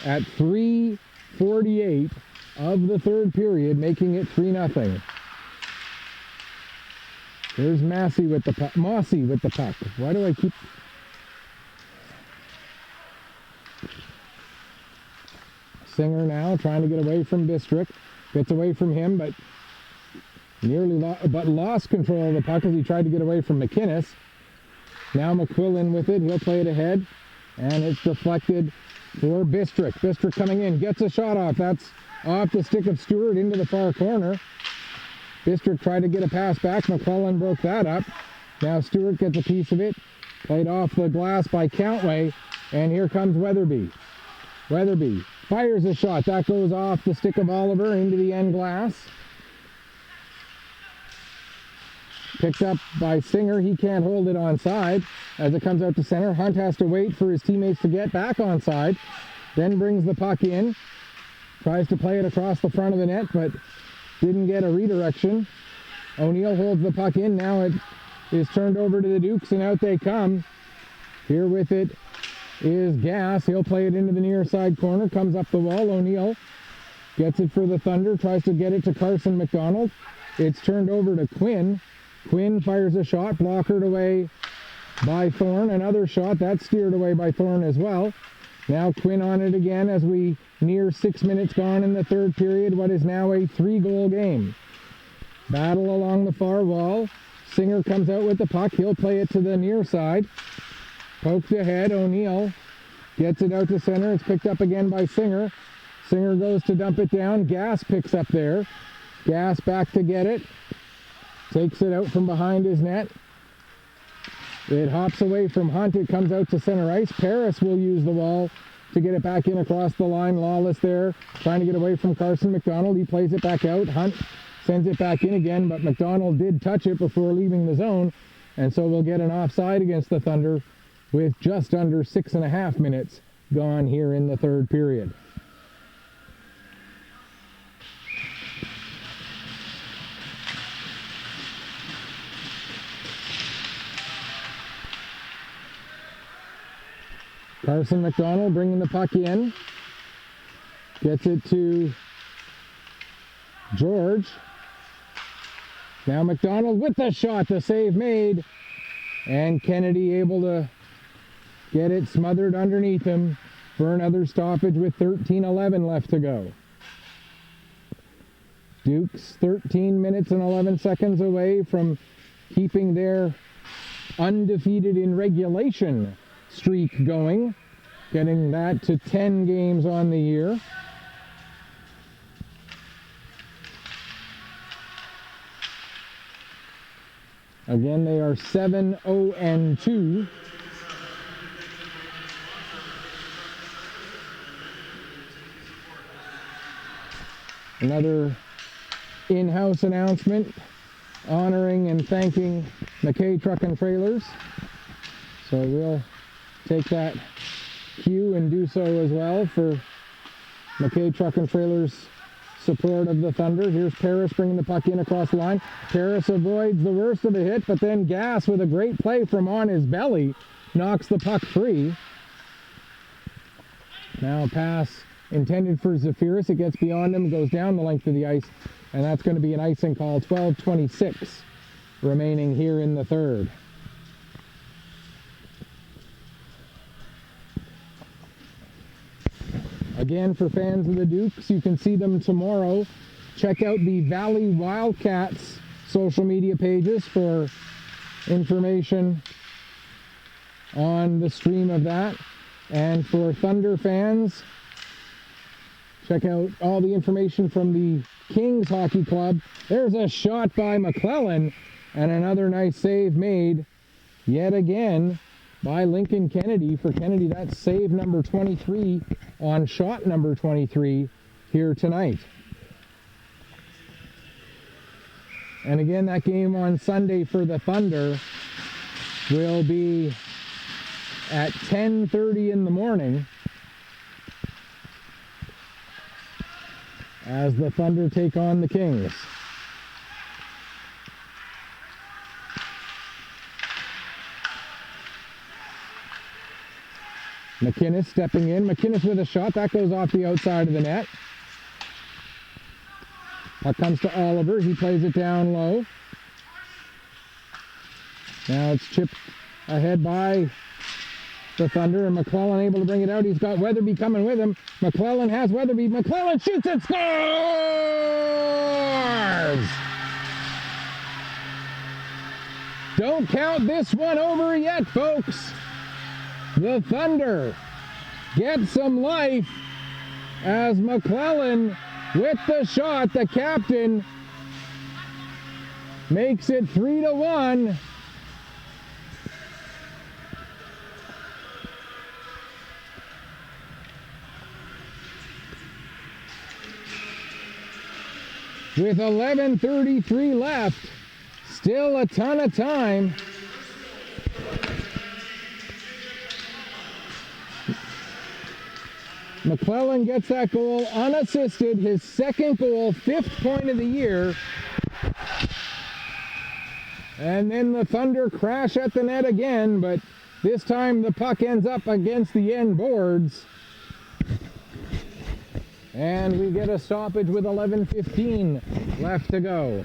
at 3:48 of the third period, making it 3-0. There's Mossy with the puck. Why do I keep... Singer now trying to get away from Bistrick. Gets away from him, but lost control of the puck as he tried to get away from McInnes. Now McQuillan with it. He'll play it ahead, and it's deflected for Bistrick. Bistrick coming in, gets a shot off. That's off the stick of Stewart into the far corner. Bistrick tried to get a pass back. McClellan broke that up. Now Stewart gets a piece of it. Played off the glass by Countway. And here comes Weatherby. Weatherby fires a shot. That goes off the stick of Oliver into the end glass. Picked up by Singer. He can't hold it onside as it comes out to center. Hunt has to wait for his teammates to get back onside. Then brings the puck in. Tries to play it across the front of the net, but didn't get a redirection. O'Neill holds the puck in. Now it is turned over to the Dukes, and out they come. Here with it is Gass. He'll play it into the near side corner. Comes up the wall. O'Neill gets it for the Thunder. Tries to get it to Carson McDonald. It's turned over to Quinn. Quinn fires a shot. Blockered away by Thorne. Another shot. That's steered away by Thorne as well. Now Quinn on it again as we near 6 minutes gone in the third period. What is now a 3-goal game. Battle along the far wall. Singer comes out with the puck. He'll play it to the near side. Poked ahead. O'Neill gets it out to center. It's picked up again by Singer. Singer goes to dump it down. Gass picks up there. Gass back to get it. Takes it out from behind his net. It hops away from Hunt. It comes out to center ice. Paris will use the wall to get it back in across the line. Lawless there, trying to get away from Carson McDonald. He plays it back out. Hunt sends it back in again, but McDonald did touch it before leaving the zone, and so we'll get an offside against the Thunder with just under 6.5 minutes gone here in the third period. Carson McDonald bringing the puck in. Gets it to George. Now McDonald with the shot. The save made And Kennedy able to get it smothered underneath him for another stoppage with 13:11 left to go. Dukes 13 minutes and 11 seconds away from keeping their undefeated in regulation streak going, getting that to 10 games on the year. Again, they are 7-0-2. Another in-house announcement honoring and thanking McKay Truck and Trailers. So we'll take that cue and do so as well for McKay Truck and Trailers support of the Thunder. Here's Paris bringing the puck in across the line. Paris avoids the worst of the hit, but then Gass with a great play from on his belly knocks the puck free. Now a pass intended for Zafiris. It gets beyond him, goes down the length of the ice, and that's going to be an icing call. 12:26 remaining here in the third. Again, for fans of the Dukes, you can see them tomorrow. Check out the Valley Wildcats social media pages for information on the stream of that. And for Thunder fans, check out all the information from the Kings Hockey Club. There's a shot by McClellan and another nice save made yet again by Lincoln Kennedy. For Kennedy, that's save number 23 on shot number 23 here tonight. And again, that game on Sunday for the Thunder will be at 10:30 in the morning as the Thunder take on the Kings. McInnes stepping in. McInnes with a shot. That goes off the outside of the net. Puck comes to Oliver. He plays it down low. Now it's chipped ahead by the Thunder, and McClellan able to bring it out. He's got Weatherby coming with him. McClellan has Weatherby. McClellan shoots and scores! Don't count this one over yet, folks. The Thunder get some life as McClellan with the shot. The captain makes it 3-1. With 11:33 left, still a ton of time. McClellan gets that goal unassisted, his second goal, 5th point of the year. And then the Thunder crash at the net again, but this time the puck ends up against the end boards. And we get a stoppage with 11:15 left to go.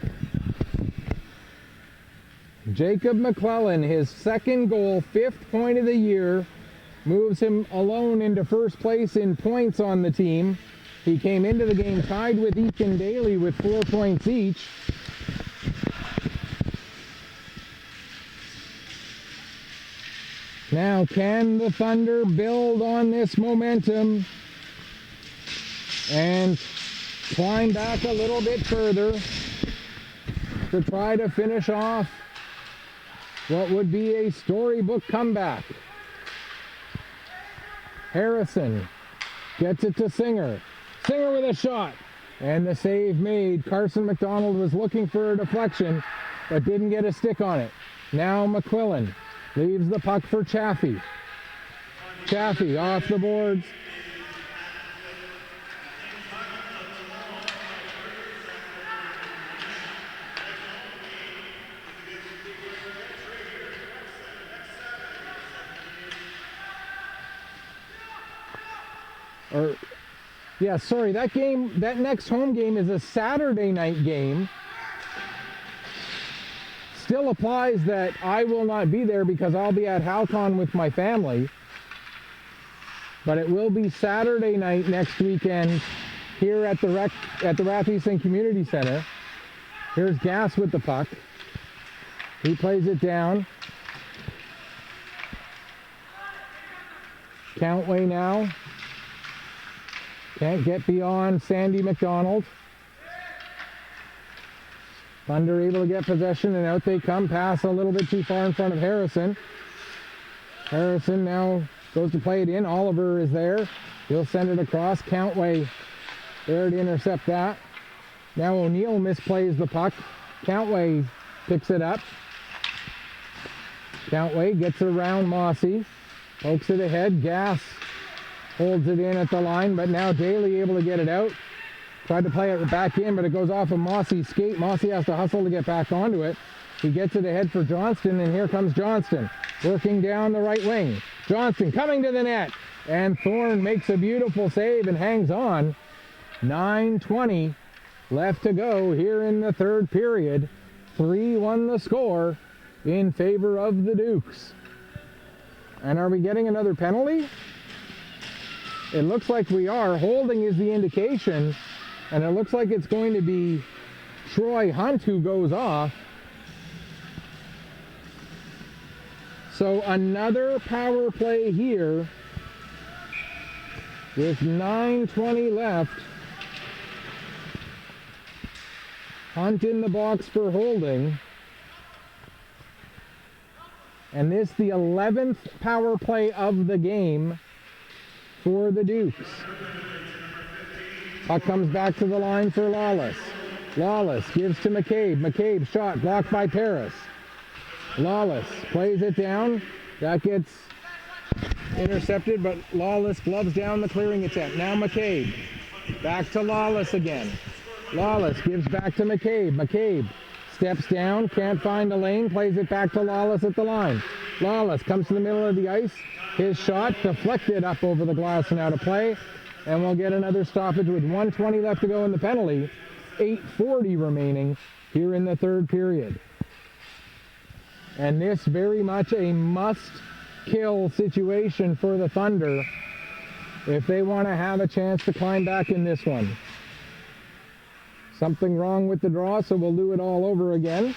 Jacob McClellan, his second goal, 5th point of the year, moves him alone into first place in points on the team. He came into the game tied with Ethan Daly with 4 points each. Now, can the Thunder build on this momentum and climb back a little bit further to try to finish off what would be a storybook comeback? Harrison gets it to Singer. Singer with a shot. And the save made. Carson McDonald was looking for a deflection, but didn't get a stick on it. Now McQuillan leaves the puck for Chaffee. Chaffee off the boards. That next home game is a Saturday night game. still applies that I will not be there because I'll be at Halcon with my family. But it will be Saturday night next weekend here at the Rath Eastlink Community Center. Here's Gas with the puck. He plays it down. Countway now. Can't get beyond Sandy McDonald. Thunder able to get possession, and out they come. Pass a little bit too far in front of Harrison. Harrison now goes to play it in. Oliver is there. He'll send it across. Countway there to intercept that. Now O'Neill misplays the puck. Countway picks it up. Countway gets it around Mossy. Pokes it ahead. Gas holds it in at the line, but now Daly able to get it out. Tried to play it back in, but it goes off of Mossy's skate. Mossy has to hustle to get back onto it. He gets it ahead for Johnston, and here comes Johnston, working down the right wing. Johnston coming to the net, and Thorne makes a beautiful save and hangs on. 9:20 left to go here in the third period. 3-1 the score in favor of the Dukes. And are we getting another penalty? It looks like we are. Holding is the indication, and it looks like it's going to be Troy Hunt who goes off. So another power play here with 9:20 left. Hunt in the box for holding. And this the 11th power play of the game for the Dukes. Puck comes back to the line for Lawless. Lawless gives to McCabe. McCabe shot blocked by Paris. Lawless plays it down. That gets intercepted, but Lawless gloves down the clearing attempt. Now McCabe. Back to Lawless again. Lawless gives back to McCabe. McCabe steps down, can't find the lane, plays it back to Lawless at the line. Lawless comes to the middle of the ice. His shot deflected up over the glass and out of play. And we'll get another stoppage with 1:20 left to go in the penalty. 8:40 remaining here in the third period. And this very much a must-kill situation for the Thunder if they want to have a chance to climb back in this one. Something wrong with the draw, so we'll do it all over again.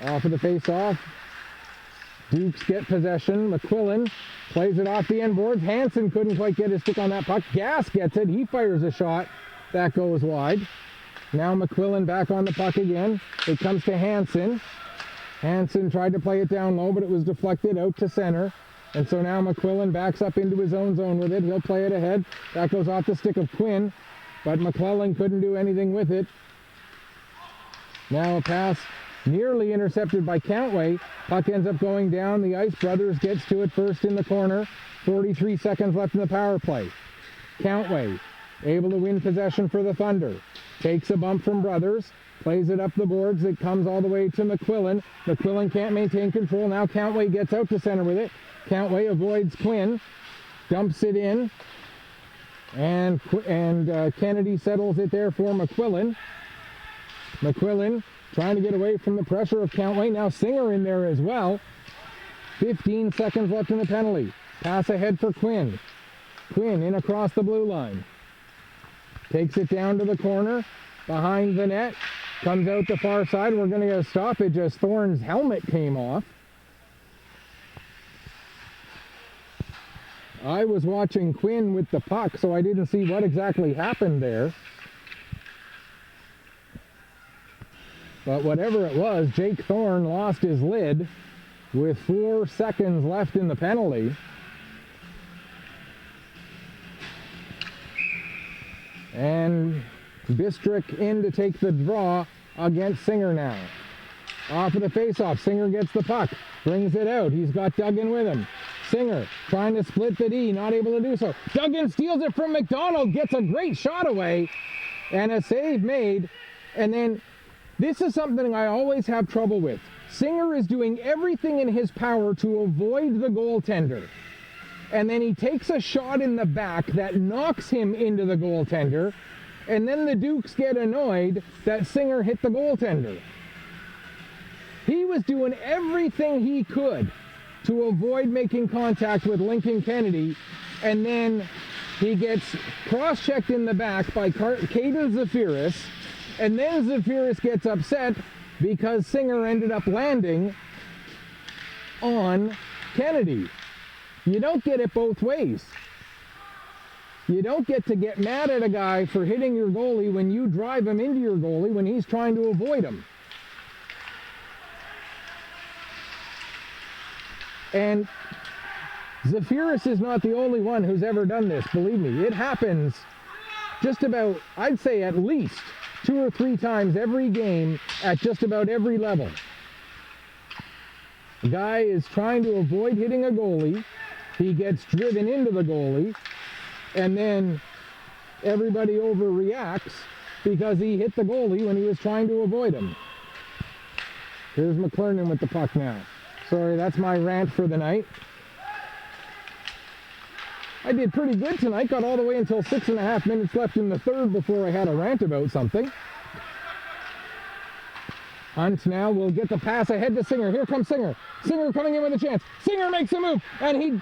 Off of the face-off. Dukes get possession. McQuillan plays it off the end boards. Hansen couldn't quite get his stick on that puck. Gas gets it. He fires a shot. That goes wide. Now McQuillan back on the puck again. It comes to Hansen. Hansen tried to play it down low, but it was deflected out to center. And so now McQuillan backs up into his own zone with it. He'll play it ahead. That goes off the stick of Quinn, but McClellan couldn't do anything with it. Now a pass nearly intercepted by Countway. Puck ends up going down the ice. Brothers gets to it first in the corner. 43 seconds left in the power play. Countway able to win possession for the Thunder. Takes a bump from Brothers. Plays it up the boards. It comes all the way to McQuillan. McQuillan can't maintain control. Now Countway gets out to center with it. Countway avoids Quinn. Dumps it in. And Kennedy settles it there for McQuillan. McQuillan trying to get away from the pressure of Countway. Now Singer in there as well. 15 seconds left in the penalty. Pass ahead for Quinn. Quinn in across the blue line. Takes it down to the corner. Behind the net. Comes out the far side. We're going to get a stoppage as Thorne's helmet came off. I was watching Quinn with the puck, so I didn't see what exactly happened there. But whatever it was, Jake Thorne lost his lid with 4 seconds left in the penalty. And Bistrick in to take the draw against Singer now. Off of the faceoff, Singer gets the puck, brings it out. He's got Duggan with him. Singer trying to split the D, not able to do so. Duggan steals it from McDonald, gets a great shot away, and a save made. And then this is something I always have trouble with. Singer is doing everything in his power to avoid the goaltender. And then he takes a shot in the back that knocks him into the goaltender. and then the Dukes get annoyed that Singer hit the goaltender. He was doing everything he could to avoid making contact with Lincoln Kennedy, and then he gets cross-checked in the back by Caden Zafiris, and then Zafiris gets upset because Singer ended up landing on Kennedy. You don't get it both ways. You don't get to get mad at a guy for hitting your goalie when you drive him into your goalie when he's trying to avoid him. And Zafiris is not the only one who's ever done this, believe me. It happens just about, I'd say at least 2 or 3 times every game at just about every level. The guy is trying to avoid hitting a goalie. He gets driven into the goalie, and then everybody overreacts because he hit the goalie when he was trying to avoid him. Here's McClernand with the puck now. Sorry, that's my rant for the night. I did pretty good tonight, got all the way until 6.5 minutes left in the third before I had a rant about something. Hunt now will get the pass ahead to Singer. Here comes Singer. Singer coming in with a chance. Singer makes a move, and he...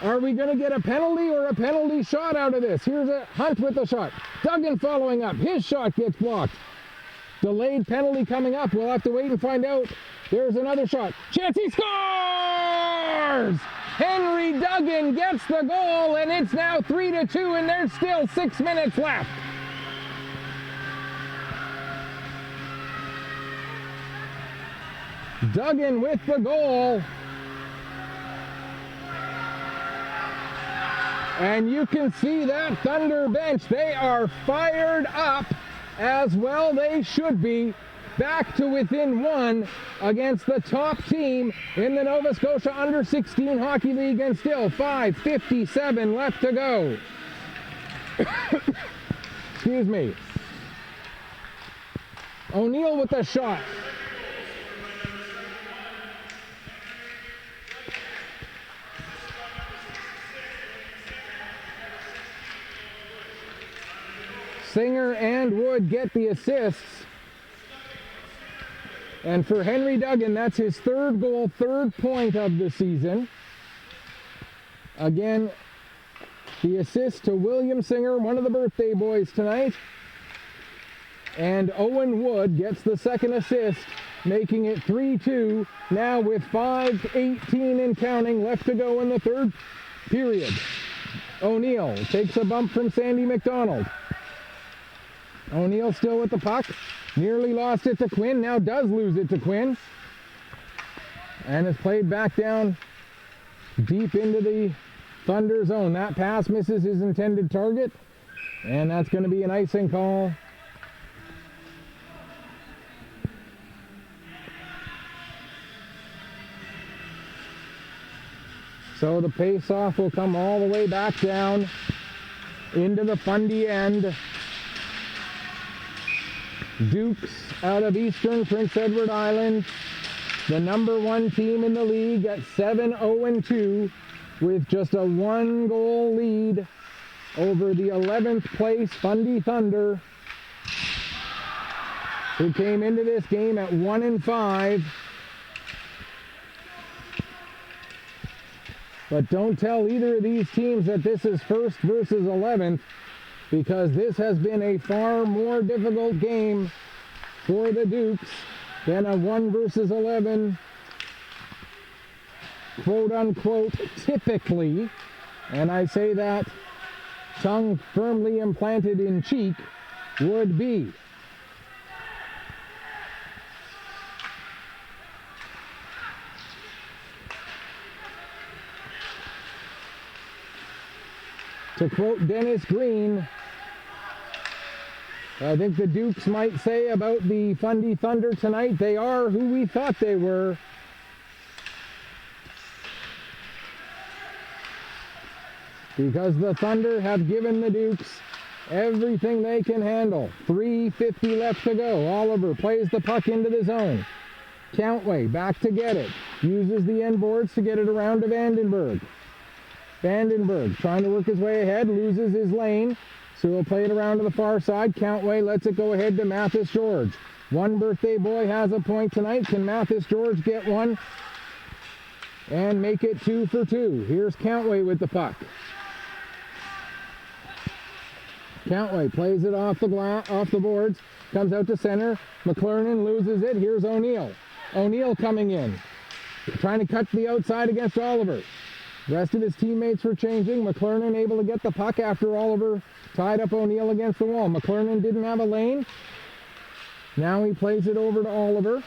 Are we going to get a penalty or a penalty shot out of this? Here's a Hunt with the shot. Duggan following up. His shot gets blocked. Delayed penalty coming up. We'll have to wait and find out. There's another shot. Chance, he scores! Henry Duggan gets the goal, and it's now 3-2, and there's still 6 minutes left. Duggan with the goal. And you can see that Thunder bench. They are fired up, as well they should be. Back to within 1 against the top team in the Nova Scotia Under-16 Hockey League, and still 5:57 left to go. Excuse me. O'Neill with the shot. Singer and Wood get the assists. And for Henry Duggan, that's his 3rd goal, 3rd point of the season. Again, the assist to William Singer, one of the birthday boys tonight. And Owen Wood gets the 2nd assist, making it 3-2, now with 5:18 and counting left to go in the 3rd period. O'Neill takes a bump from Sandy McDonald. O'Neill still with the puck. Nearly lost it to Quinn. Now does lose it to Quinn. And it's played back down deep into the Thunder zone. That pass misses his intended target. And that's going to be an icing call. So the face-off will come all the way back down into the Fundy end. Dukes out of Eastern Prince Edward Island, the #1 team in the league at 7-0-2 with just a 1-goal lead over the 11th place Fundy Thunder, who came into this game at 1-5. But don't tell either of these teams that this is 1st versus 11th, because this has been a far more difficult game for the Dukes than a 1 versus 11, quote unquote, typically, and I say that tongue firmly implanted in cheek, would be. To quote Dennis Green, I think the Dukes might say about the Fundy Thunder tonight, they are who we thought they were. Because the Thunder have given the Dukes everything they can handle. 3:50 left to go. Oliver plays the puck into the zone. Countway back to get it. Uses the end boards to get it around to Vandenberg. Vandenberg trying to work his way ahead, loses his lane. So we'll play it around to the far side. Countway lets it go ahead to Mathis George. One birthday boy has a point tonight. Can Mathis George get one and make it 2 for 2? Here's Countway with the puck. Countway plays it off the boards, comes out to center. McClernand loses it. Here's O'Neill. O'Neill coming in, trying to cut the outside against Oliver. The rest of his teammates were changing. McClernand able to get the puck after Oliver tied up O'Neill against the wall. McClernand didn't have a lane. Now he plays it over to Oliver.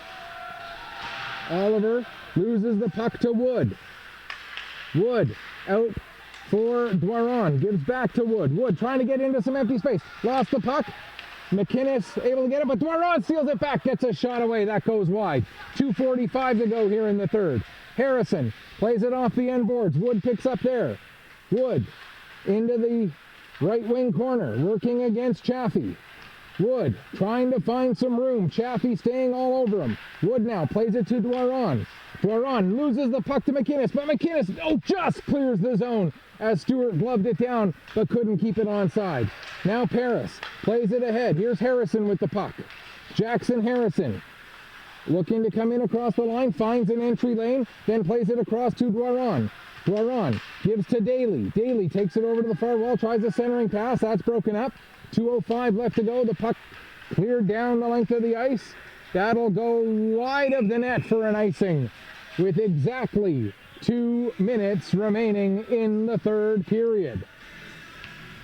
Oliver loses the puck to Wood. Wood out for Dwaron. Gives back to Wood. Wood trying to get into some empty space. Lost the puck. McInnes able to get it, but Dwaron steals it back. Gets a shot away. That goes wide. 2:45 to go here in the third. Harrison plays it off the end boards. Wood picks up there. Wood into the right wing corner, working against Chaffee. Wood trying to find some room. Chaffee staying all over him. Wood now plays it to Dwaron. Dwaron loses the puck to McInnes, but McInnes just clears the zone as Stewart gloved it down but couldn't keep it onside. Now Paris plays it ahead. Here's Harrison with the puck. Jackson Harrison looking to come in across the line, finds an entry lane, then plays it across to Dwaron. Dwaron gives to Daly. Daly takes it over to the far wall, tries a centering pass. That's broken up. 2:05 left to go. The puck cleared down the length of the ice. That'll go wide of the net for an icing with exactly 2 minutes remaining in the third period.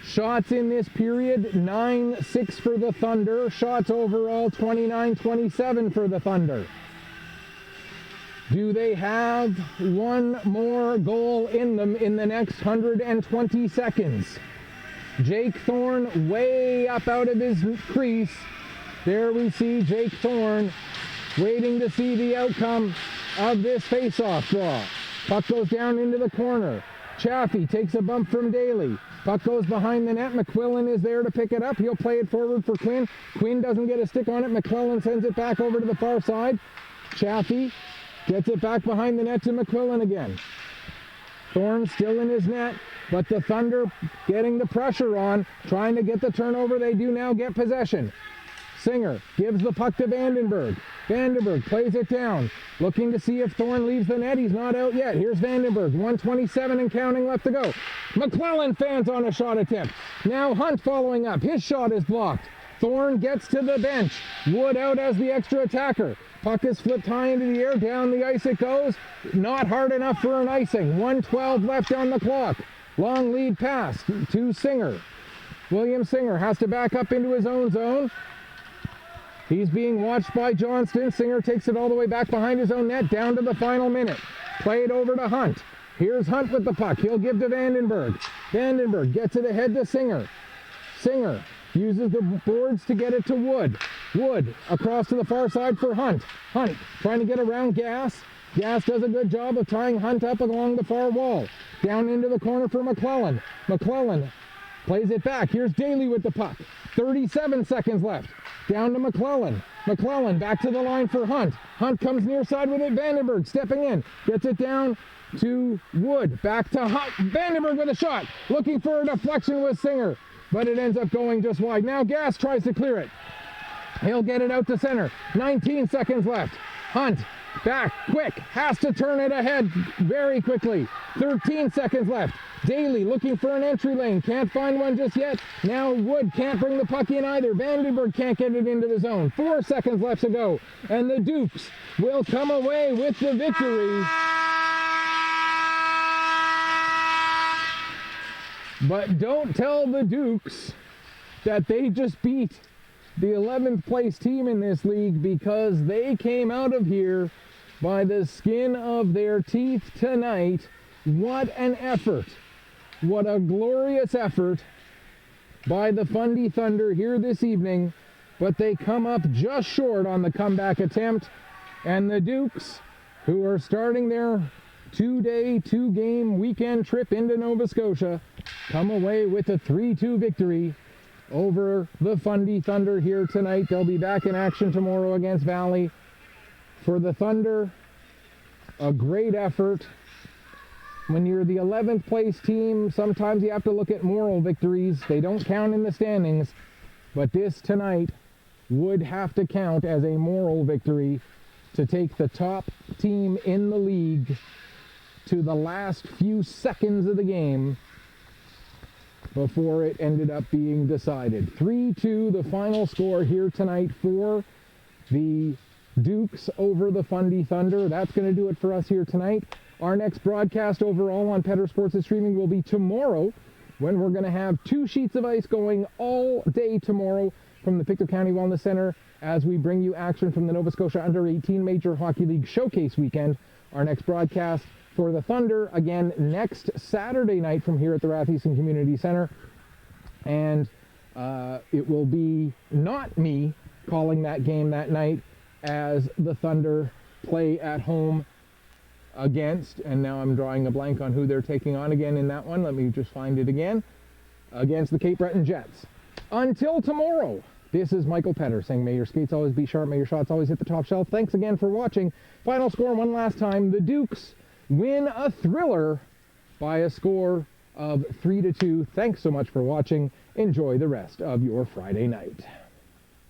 Shots in this period, 9-6 for the Thunder. Shots overall, 29-27 for the Thunder. Do they have one more goal in them in the next 120 seconds? Jake Thorne way up out of his crease. There we see Jake Thorne waiting to see the outcome of this face-off draw. Puck goes down into the corner. Chaffee takes a bump from Daly. Puck goes behind the net. McQuillan is there to pick it up. He'll play it forward for Quinn. Quinn doesn't get a stick on it. McClellan sends it back over to the far side. Chaffee gets it back behind the net to McQuillan again. Thorne still in his net, but the Thunder getting the pressure on, trying to get the turnover. They do now get possession. Singer gives the puck to Vandenberg. Vandenberg plays it down, looking to see if Thorne leaves the net. He's not out yet. Here's Vandenberg, 1:27 and counting left to go. McClellan fans on a shot attempt. Now Hunt following up. His shot is blocked. Thorne gets to the bench. Wood out as the extra attacker. Puck is flipped high into the air. Down the ice it goes. Not hard enough for an icing. 1:12 left on the clock. Long lead pass to Singer. William Singer has to back up into his own zone. He's being watched by Johnston. Singer takes it all the way back behind his own net, down to the final minute. Played over to Hunt. Here's Hunt with the puck. He'll give to Vandenberg. Vandenberg gets it ahead to Singer. Singer uses the boards to get it to Wood. Wood across to the far side for Hunt. Hunt trying to get around Gass. Gass does a good job of tying Hunt up along the far wall. Down into the corner for McClellan. McClellan plays it back. Here's Daly with the puck. 37 seconds left. Down to McClellan. McClellan back to the line for Hunt. Hunt comes near side with it. Vandenberg stepping in. Gets it down to Wood. Back to Hunt. Vandenberg with a shot. Looking for a deflection with Singer. But it ends up going just wide. Now Gass tries to clear it. He'll get it out to center. 19 seconds left. Hunt back quick. Has to turn it ahead very quickly. 13 seconds left. Daly looking for an entry lane. Can't find one just yet. Now Wood can't bring the puck in either. Vandenberg can't get it into the zone. 4 seconds left to go. And the Dukes will come away with the victory. But don't tell the Dukes that they just beat the 11th place team in this league, because they came out of here by the skin of their teeth tonight. What an effort. What a glorious effort by the Fundy Thunder here this evening. But they come up just short on the comeback attempt. And the Dukes, who are starting their 2-day, 2-game weekend trip into Nova Scotia, come away with a 3-2 victory over the Fundy Thunder here tonight. They'll be back in action tomorrow against Valley. For the Thunder, a great effort. when you're the 11th place team, sometimes you have to look at moral victories. They don't count in the standings, but this tonight would have to count as a moral victory to take the top team in the league to the last few seconds of the game before it ended up being decided. 3-2 the final score here tonight for the Dukes over the Fundy Thunder. That's going to do it for us here tonight. Our next broadcast overall on Petter Sports and Streaming will be tomorrow, when we're going to have 2 sheets of ice going all day tomorrow from the Pictou County Wellness Center as we bring you action from the Nova Scotia Under-18 Major Hockey League Showcase Weekend. Our next broadcast for the Thunder, again, next Saturday night from here at the Rath Easton Community Center. And it will be not me calling that game that night, as the Thunder play at home against, and now I'm drawing a blank on who they're taking on again in that one. Let me just find it again. Against the Cape Breton Jets. Until tomorrow, this is Michael Petter saying, may your skates always be sharp, may your shots always hit the top shelf. Thanks again for watching. Final score one last time. The Dukes win a thriller by a score of 3-2. Thanks so much for watching. Enjoy the rest of your Friday night.